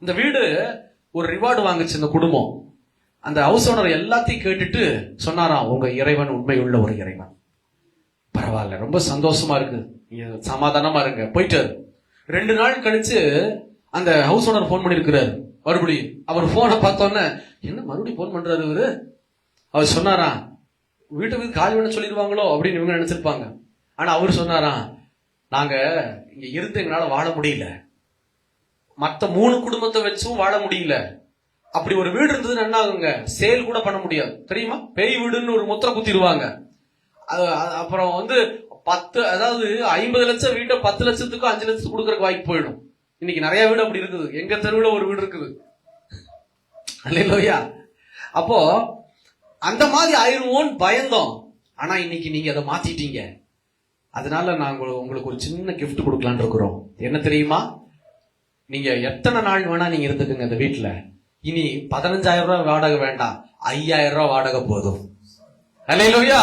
இந்த வீடு ஒரு ரிவார்டு வாங்குச்சு இந்த குடும்பம். அந்த ஹவுஸ் ஓனர் எல்லாத்தையும் கேட்டுட்டு சொன்னாராம், உங்க இறைவன் உண்மை உள்ள ஒரு இறைவன். பரவாயில்ல, ரொம்ப சந்தோஷமா இருக்கு, நீங்க சமாதானமா இருங்க, போயிட்டு 2 நாள் கழிச்சு அந்த ஹவுஸ் ஓனர் போன் பண்ணிருக்கிறாரு. மறுபடியும் அவர் போனை பார்த்தோன்னே, என்ன மறுபடியும் போன் பண்றாரு இவரு? அவர் சொன்னாராம், வீட்டுக்கு காலி பண்ண சொல்லிடுவாங்களோ அப்படின்னு இவங்க நினைச்சிருப்பாங்க. ஆனா அவர் சொன்னாராம், நாங்க இங்க இருந்து எங்களால வாழ முடியல, மத்த 3 குடும்பத்தை வச்சும் வாழ முடியல. அப்படி ஒரு வீடு இருந்ததுன்னு என்ன ஆகுங்க, சேல் கூட பண்ண முடியாது தெரியுமா? பேய் வீடுன்னு ஒரு முத்திரை குத்திடுவாங்க. அப்புறம் 10 அதாவது 50 லட்சம் வீட்டை 10 லட்சத்துக்கும் 5 லட்சத்துக்கு கொடுக்கறதுக்கு வாய்ப்பு போயிடும். இன்னைக்கு நிறைய வீடு அப்படி இருக்குது. எங்க தெருவுல ஒரு வீடு இருக்குது. அல்லேலூயா. அப்போ அந்த மாதிரி ஆயிருவோன்னு பயந்தோம். ஆனா இன்னைக்கு நீங்க அதை மாத்திட்டீங்க. அதனால நாங்க உங்களுக்கு ஒரு சின்ன கிஃப்ட் கொடுக்கலான்னு இருக்கிறோம். என்ன தெரியுமா? நீங்க எத்தனை நாள் வேணா நீங்க இருந்துக்குங்க இந்த வீட்டுல. இனி 15,000 ரூபாய் வாடகை வேண்டாம், 5,000 ரூபாய் வாடகை போதும். அல்லேலூயா.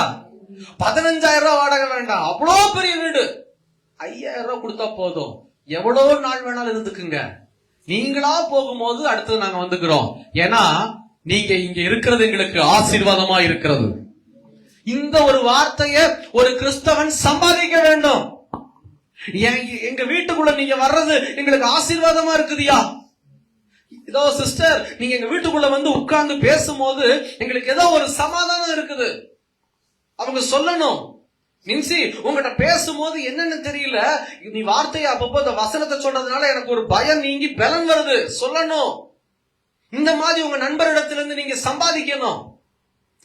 15,000 ரூபாய் வாடகை வேண்டாம், அவ்வளோ பெரிய வீடு, 5,000 ரூபாய் கொடுத்தா போதும். எவ்வளவு நாள் வேணாலும் இருந்துக்குங்க. நீங்களா போகும்போது அடுத்தது நாங்க வந்துக்கிறோம். ஏன்னா நீங்க இங்க இருக்கிறது எங்களுக்கு ஆசீர்வாதமா இருக்கிறது. இந்த ஒரு வார்த்தையை ஒரு கிறிஸ்தவன் சம்பாதிக்க வேண்டும். எங்க வீட்டுக்குள்ள நீங்க வர்றது எங்களுக்கு ஆசீர்வாதமா இருக்குதியா? ஏதோ சிஸ்டர் நீங்க எங்க வீட்டுக்குள்ள உட்கார்ந்து பேசும்போது எங்களுக்கு ஏதோ ஒரு சமாதானம் இருக்குது. அவங்க சொல்லணும், நின்சி உங்ககிட்ட பேசும்போது என்னன்னு தெரியல, நீ வார்த்தையை அப்பப்போ இந்த வசனத்தை சொல்றதுனால எனக்கு ஒரு பயம் நீங்கி பலன் வருது சொல்லணும். இந்த மாதிரி உங்க நண்பரிடத்திலிருந்து நீங்க சம்பாதிக்கணும்.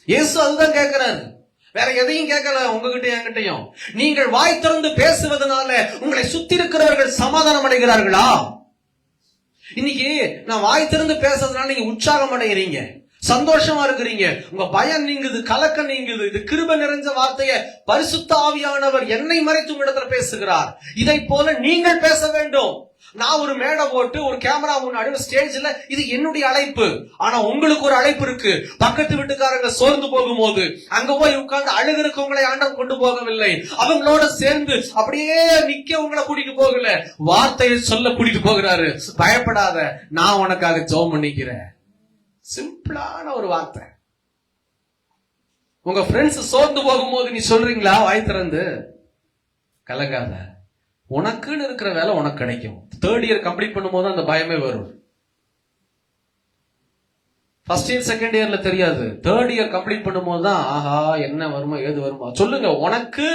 இயேசு அதுதான் கேட்கிறாரு, வேற எதையும் கேட்கல உங்ககிட்ட என்கிட்டயும். நீங்கள் வாய் திறந்து பேசுவதனால உங்களை சுத்தி இருக்கிறவர்கள் சமாதானம் அடைகிறார்களா? இன்னைக்கு நான் வாய் திறந்து பேசுறதுனால நீங்க உற்சாகம் அடைகிறீங்க, சந்தோஷமா இருக்கிறீங்க, உங்க பயம் நீங்குது, கலக்கம் நீங்குது. இது கிருபை நிறைஞ்ச வார்த்தையை பரிசுத்த ஆவியானவர் என்னை மறைத்து உங்களிடத்துல பேசுகிறார். இதை போல நீங்கள் பேச வேண்டும். நான் ஒரு மேடை போட்டு ஒரு கேமரா முன்னாடி ஸ்டேஜ்ல, இது என்னுடைய அழைப்பு. ஆனா உங்களுக்கு ஒரு அழைப்பு இருக்கு. பக்கத்து வீட்டுக்காரங்க சோர்ந்து போகும்போது அங்க போய் உட்கார்ந்து அழுகிறதுக்கு உங்களை ஆண்டவர் கொண்டு போகவில்லை. அவங்களோட சேர்ந்து அப்படியே நிக்க உங்களை கூட்டிட்டு போகல, வார்த்தையை சொல்ல கூட்டிட்டு போகிறாரு. பயப்படாத, நான் உனக்காக ஜெபம் பண்ணிக்கிறேன். சிம்பிளான ஒரு வார்த்தை. உங்க ஃப்ரெண்ட்ஸ் சோர்ந்து போகும்போது நீ சொல்றீங்களா வாய் திறந்து? கலங்காத, உனக்குன்னு இருக்கிற வேலை உனக்கு கிடைக்கும். 3rd இயர் கம்ப்ளீட் பண்ணும்போது அந்த பயமே வரும். 1st இயர் 2nd இயர்ல தெரியாது, 3rd இயர் கம்ப்ளீட் பண்ணும்போது தான் ஆஹா என்ன வருமா ஏது வருமா. சொல்லுங்க, உனக்கு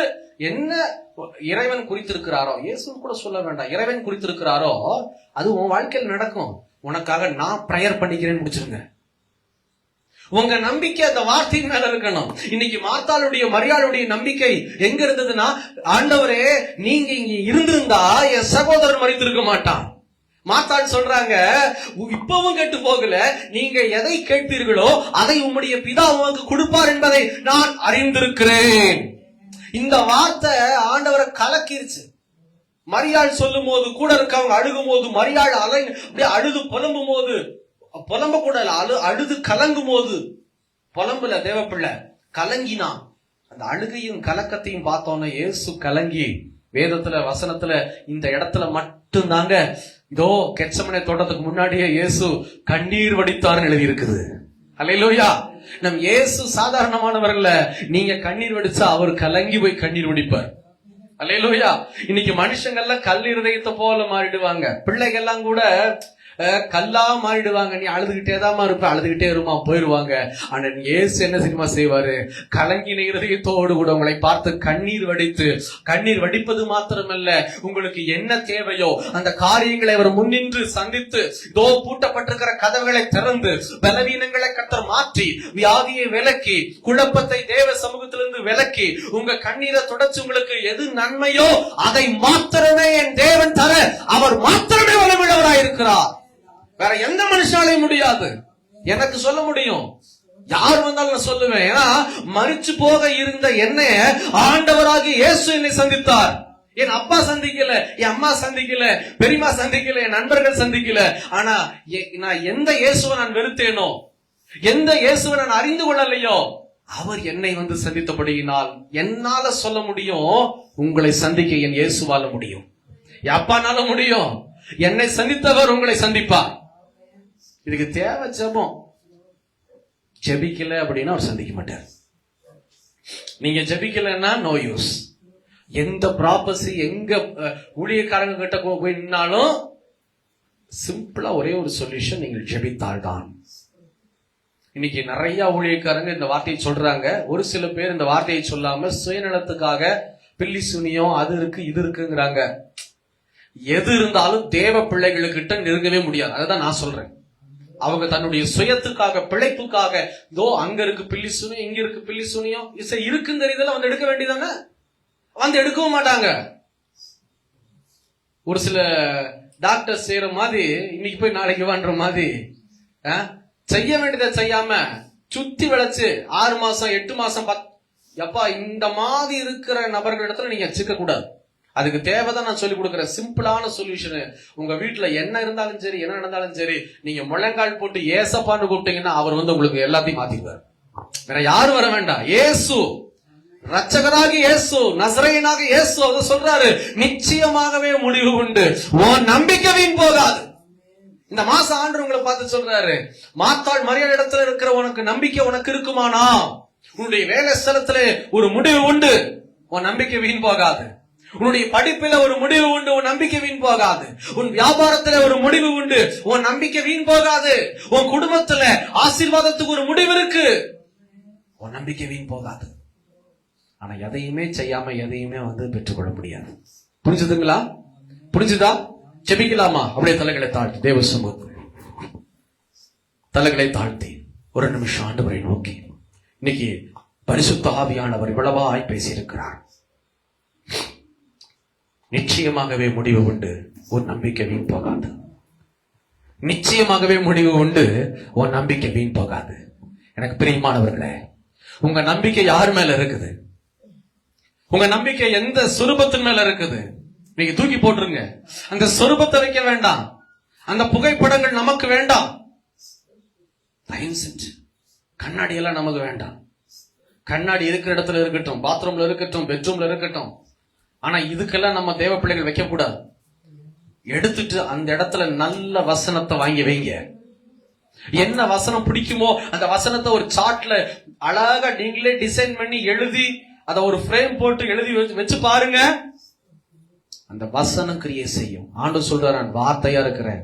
என்ன இறைவன் குறித்திருக்கிறாரோ, இயேசு கூட சொல்ல வேண்டாம், இறைவன் குறித்திருக்கிறாரோ அது உன் வாழ்க்கையில் நடக்கும். உனக்காக நான் பிரேயர் பண்ணிக்கிறேன்னு முடிச்சிருங்க. உங்க நம்பிக்கை அந்த வார்த்தையின் மேல இருக்கணும். இன்னைக்கு மார்த்தாளுடைய மரியாளுடைய நம்பிக்கை எங்க இருந்ததுன்னா, ஆண்டவரே நீங்க இங்க இருந்திருந்தா என் சகோதரன் மரித்திருக்க மாட்டான். மார்த்தாள் சொல்றாங்க, இப்பவும் கேட்டு போகல, நீங்க எதை கேட்பீர்களோ அதை உம்முடைய பிதா உங்களுக்கு கொடுப்பார் என்பதை நான் அறிந்திருக்கிறேன். இந்த வார்த்தை ஆண்டவரை கலக்கிருச்சு. மரியாள் சொல்லும் போது கூட இருக்கவங்க அழுகும் போது, மரியாள் அப்படியே அழுது புலம்பும் போது, புலம்ப கூட அழுது கலங்கும் போது, புலம்புல தேவப்பிள்ளை கலங்கினா, அந்த அழுகையும் கலக்கத்தையும் பார்த்தோன்னா இயேசு கலங்கி, வேதத்துல வசனத்துல இந்த இடத்துல மட்டும் தாங்க, இதோ கெத்சமனே தோட்டத்துக்கு முன்னாடியே இயேசு கண்ணீர் வடித்தார்னு எழுதி இருக்குது. அல்லேலூயா. நம் இயேசு சாதாரணமானவர்கள, நீங்க கண்ணீர் வடிச்சா அவர் கலங்கி போய் கண்ணீர் வடிப்பார். அல்லேலூயா. இன்னைக்கு மனுஷங்கள்லாம் கல் இருதயத்தை போல மாறிடுவாங்க. பிள்ளைகள்லாம் கூட
கல்லா மாறிடுவாங்க. நீ அழுதுகிட்டே தான் இருப்ப, அழுதுகிட்டே இருமா, போயிருவாங்க. ஆனா இயேசு என்ன தெரியுமா செய்வாரு? கலங்கின இருதயத்தோடு கூட உங்களை பார்த்து கண்ணீர் வடித்து, கண்ணீர் வடிப்பது மாத்திரமல்ல, உங்களுக்கு என்ன தேவையோ அந்த காரியங்களை அவர் முன்னின்று சந்தித்து, இதோ பூட்டப்பட்டிருக்கிற கதவுகளை திறந்து, பலவீனங்களை கர்த்தர் மாற்றி, வியாதியை விலக்கி, குழப்பத்தை தேவ சமூகத்திலிருந்து விலக்கி, உங்க கண்ணீரை தொடச்சு உங்களுக்கு எது நன்மையோ அதை மாத்திரமே என் தேவன் தர அவர் மாத்திரமே வல்லவராயிருக்கிறார். வேற எந்த மனுஷனாலையும் முடியாது. எனக்கு சொல்ல முடியும், யார் வந்தாலும் நான் சொல்லுவேன். ஏன்னா மரிச்சு போக இருந்த என்னைய ஆண்டவராகி இயேசு என்னை சந்தித்தார். என் அப்பா சந்திக்கல, என் அம்மா சந்திக்கல, பெரியம்மா சந்திக்கல, என் நண்பர்கள் சந்திக்கல. ஆனா நான் எந்த இயேசுவை நான் வெறுத்தேனோ, எந்த இயேசுவை நான் அறிந்து கொள்ளலையோ, அவர் என்னை வந்து சந்தித்தபடியினால் என்னால சொல்ல முடியும், உங்களை சந்திக்க என் இயேசுவால முடியும், என் அப்பானால முடியும். என்னை சந்தித்தவர் உங்களை சந்திப்பார். இதுக்கு தேவை ஜெபம். ஜெபிக்கல அப்படின்னா அவர் சந்திக்க மாட்டார். நீங்க ஜெபிக்கலன்னா நோ யூஸ். எந்த ப்ராப்பர்சி எங்க ஊழியக்காரங்க கிட்ட போய் நின்னாலும் சிம்பிளா ஒரே ஒரு சொல்யூஷன், நீங்கள் ஜெபித்தால் தான். இன்னைக்கு நிறைய ஊழியக்காரங்க இந்த வார்த்தையை சொல்றாங்க. ஒரு சில பேர் இந்த வார்த்தையை சொல்லாம சுயநலத்துக்காக பில்லி சுனியம் அது இருக்கு இது இருக்குங்கிறாங்க. எது இருந்தாலும் தேவ பிள்ளைகளுக்கிட்ட நெருங்கவே முடியாது. அதுதான் நான் சொல்றேன். அவங்க தன்னுடைய சுயத்துக்காக, பிழைப்புக்காக, இதோ அங்க இருக்கு பில்லி சுனியம், இங்க இருக்கு பில்லி சுனியம், இருக்குன்னு தெரியுதுல வந்து எடுக்க வேண்டியதானே, வந்து எடுக்கவும் மாட்டாங்க. ஒரு சில டாக்டர் செய்யற மாதிரி இன்னைக்கு போய் நாளைக்கு வான்ற மாதிரி செய்ய வேண்டியதை செய்யாம சுத்தி விளைச்சு 6 மாசம் 8 மாசம் எப்பா இந்த மாதிரி இருக்கிற நபர்களிடத்துல நீங்க சிக்க கூடாது. அதுக்கு தேவைதான் நான் சொல்லி கொடுக்குற சிம்பிளான சொல்யூஷன். உங்க வீட்டுல என்ன இருந்தாலும் சரி, என்ன நடந்தாலும் சரி, நீங்க முழங்கால் போட்டு ஏசப்பான்னு கூப்பிட்டீங்கன்னா அவர் வந்து உங்களுக்கு எல்லாத்தையும் மாத்திடுவார். வேற யாரும் வர வேண்டாம். இயேசு ரட்சகராகி இயேசு, நசரேயனாக இயேசு அதை சொல்றாரு, நிச்சயமாகவே முடிவு உண்டு, உன் நம்பிக்கை வீண் போகாது. இந்த மாசம் ஆண்டு உங்களை பார்த்து சொல்றாரு, மாத்தாள் மரியாதை இடத்துல இருக்கிற உனக்கு நம்பிக்கை உனக்கு இருக்குமானா, உன்னுடைய வேலை ஸ்தலத்துல ஒரு முடிவு உண்டு, உன் நம்பிக்கை வீண் போகாது. உன்னுடைய படிப்பில ஒரு முடிவு உண்டு, உன் நம்பிக்கை வீண் போகாது. உன் வியாபாரத்துல ஒரு முடிவு உண்டு, உன் நம்பிக்கை வீண் போகாது. உன் குடும்பத்துல ஆசீர்வாதத்துக்கு ஒரு முடிவு இருக்கு, உன் நம்பிக்கை வீண் போகாது. ஆனா எதையுமே செய்யாம எதையுமே வந்து பெற்றுக்கொள்ள முடியாது. புரிஞ்சுதுங்களா? புரிஞ்சுதா? ஜெபிக்கலாமா? அப்படியே தலைகளை தாழ்த்தி தேவ சமூகத்தில் தலைகளை தாழ்த்தி ஒரு நிமிஷம் ஆண்டவரை நோக்கி, இன்னைக்கு பரிசுத்த ஆவியானவர் இவ்வளவாய் பேசியிருக்கிறார். நிச்சயமாகவே முடிவு உண்டு, உன் நம்பிக்கை வீண் போகாது. நிச்சயமாகவே முடிவு உண்டு, உன் நம்பிக்கை வீண் போகாது. எனக்கு பிரியமானவர்களே, உங்க நம்பிக்கை யார் மேல இருக்குது? உங்க நம்பிக்கை எந்த சொரூபத்தின் மேல இருக்குது? நீங்க தூக்கி போட்டுருங்க. அந்த சொரூபத்தை வைக்க வேண்டாம், அந்த புகைப்படங்கள் நமக்கு வேண்டாம். கண்ணாடி எல்லாம் நமக்கு வேண்டாம். கண்ணாடி இருக்கிற இடத்துல இருக்கட்டும், பாத்ரூம்ல இருக்கட்டும், பெட்ரூம்ல இருக்கட்டும். ஆனா இதுக்கெல்லாம் நம்ம தேவ பிள்ளைகள் வைக்க கூடாது. எடுத்துட்டு அந்த இடத்துல நல்ல வசனத்தை வாங்கி வைங்க. என்ன வசனம் பிடிக்குமோ அந்த வசனத்தை ஒரு சார்ட்ல அழகா நீங்களே டிசைன் பண்ணி எழுதி அதை ஒரு ஃப்ரேம் போட்டு எழுதி வச்சு பாருங்க. அந்த வசனம் கிரியை செய்யும். ஆண்டவர் சொல்றார், நான் வார்த்தையா இருக்கிறேன்,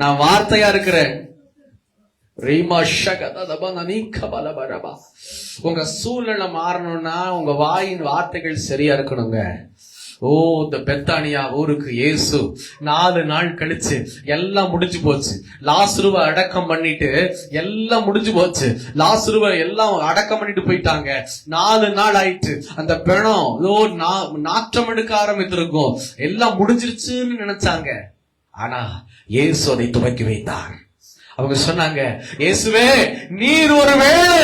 நான் வார்த்தையா இருக்கிறேன். உங்க சூழ்நிலை மாறணும்னா உங்க வாயின் வார்த்தைகள் சரியா இருக்கணுங்க. ஓ, இந்த பெத்தானியா ஊருக்கு இயேசு 4 நாள் கழிச்சு எல்லாம் முடிஞ்சு போச்சு. லாசருவை அடக்கம் பண்ணிட்டு எல்லாம் முடிஞ்சு போச்சு. லாசருவை எல்லாம் அடக்கம் பண்ணிட்டு போயிட்டாங்க. 4 நாள் ஆயிட்டு அந்த பிணம் நாற்றம் எடுக்க ஆரம்பித்திருக்கும். எல்லாம் முடிஞ்சிருச்சுன்னு நினைச்சாங்க. ஆனா இயேசு அதை துவக்கி வைத்தார். அவங்க சொன்னாங்க, இயேசுவே, நீர் ஒருவேளை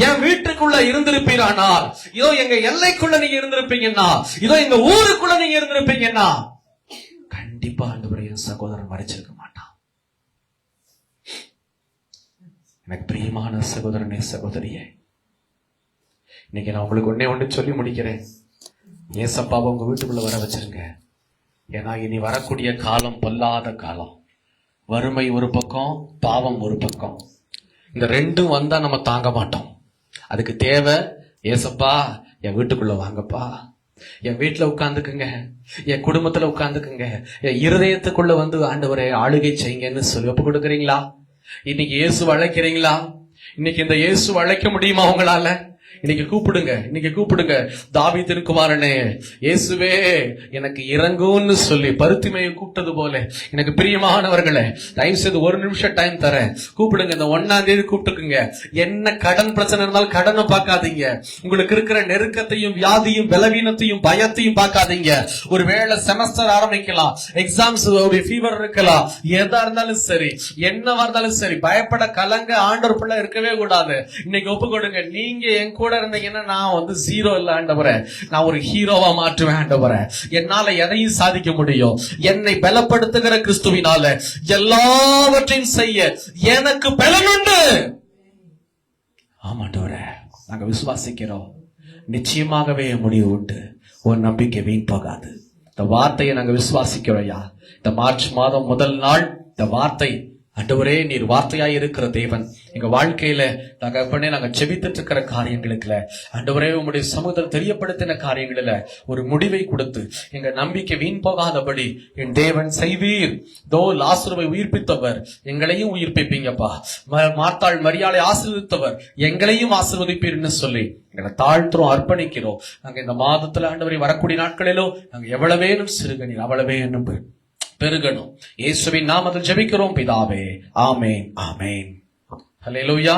என் வீட்டுக்குள்ள இருந்திருப்பீரானால், இதோ எங்க எல்லைக்குள்ள நீங்க இருந்திருப்பீங்கன்னா, இதோ எங்க ஊருக்குள்ள நீங்க இருந்திருப்பீங்கன்னா, கண்டிப்பா ஆண்டவரே என் சகோதரன் மறைச்சிருக்க மாட்டான். எனக்கு பிரியமான சகோதரனே, சகோதரியே, இன்னைக்கு நான் உங்களுக்கு ஒண்ணு சொல்லி முடிக்கிறேன். ஏசப்பாவை உங்க வீட்டுக்குள்ள வர வச்சிருங்க. ஏன்னா இனி வரக்கூடிய காலம் பொல்லாத காலம். வறுமை ஒரு பக்கம், பாவம் ஒரு பக்கம். இந்த ரெண்டும் வந்தா நம்ம தாங்க மாட்டோம். அதுக்கு தேவை, ஏசப்பா என் வீட்டுக்குள்ள வாங்கப்பா, என் வீட்டுல உட்கார்ந்துக்குங்க, என் குடும்பத்துல உட்கார்ந்துக்குங்க, என் இருதயத்துக்குள்ள வந்து ஆண்டவரே ஆளுகை செய்யுங்கன்னு சொல்லி ஒப்பு கொடுக்குறீங்களா? இன்னைக்கு இயேசு அழைக்கிறீங்களா? இன்னைக்கு இந்த இயேசு அழைக்க முடியுமா உங்களால? இன்னைக்கு கூப்பிடுங்க. தாவீதின் குமாரனே இயேசுவே எனக்கு இறங்கும்னு சொல்லி பருத்திமையை கூப்பிட்டது போல எனக்கு பிரியமானவர்களே, தயவு செய்து ஒரு நிமிஷம் டைம் தரேன். கூப்பிடுங்க. இந்த 1ஆம் தேதி கூப்பிட்டுக்குங்க. என்ன கடன் பிரச்சனை இருந்தாலும் கடனை பார்க்காதீங்க. உங்களுக்கு இருக்கிற நெருக்கத்தையும் வியாதியும் பலவீனத்தையும் பயத்தையும் பார்க்காதீங்க. ஒருவேளை செமஸ்டர் ஆரம்பிக்கலாம், எக்ஸாம்ஸ் ஒரு ஃபீவர் இருக்கலாம், எதா இருந்தாலும் சரி, என்னவா இருந்தாலும் சரி, பயப்பட கலங்க ஆண்டவர் பிள்ளை இருக்கவே கூடாது. இன்னைக்கு ஒப்பு கொடுங்க. நீங்க என் கூட இருந்தீங்கன்னா நான் வந்து ஜீரோ இல்ல ஆண்டவரே, நான் ஒரு ஹீரோவா மாற்றுவேன் ஆண்டவரே. என்னால எதையும் சாதிக்க முடியும். என்னை பலப்படுத்துகிற கிறிஸ்துவினால எல்லாவற்றையும் செய்ய எனக்கு பலன் உண்டு. ஆமாண்டவரே, நாங்க விசுவாசிக்கிறோம். நிச்சயமாகவே முடிவு உண்டு. ஒரு நம்பிக்கை வீண் போகாது. இந்த வார்த்தையை நாங்க விசுவாசிக்கிறோம்யா. இந்த மார்ச் மாதம் முதல் நாள் இந்த வார்த்தை, ஆண்டவரே நீர் வார்த்தையாய் இருக்கிற தேவன், எங்க வாழ்க்கையில நாங்க செபித்துட்டு இருக்கிற காரியங்களுக்குல ஆண்டவரே உம்முடைய சமூகத்தில் தெரியப்படுத்தின காரியங்களில ஒரு முடிவை கொடுத்து எங்க நம்பிக்கை வீண் போகாதபடி என் தேவன் செய்வீர். தோ லாசருவை உயிர்ப்பித்தவர் எங்களையும் உயிர்ப்பிப்பீங்கப்பா. மார்த்தாள் மரியாளை ஆசீர்வதித்தவர் எங்களையும் ஆசீர்வதிப்பீர்னு சொல்லி எங்களை தாழ்த்துறோம், அர்ப்பணிக்கிறோம். நாங்க இந்த மாதத்துல ஆண்டவரை வரக்கூடிய நாட்களிலோ நாங்க எவ்வளவேனும் சிறுகணீர் அவ்வளவேனும் பெருகணும். இயேசுவின் நாமத்தில் ஜெபிக்கிறோம் பிதாவே. ஆமென், ஆமென். ஹல்லேலூயா.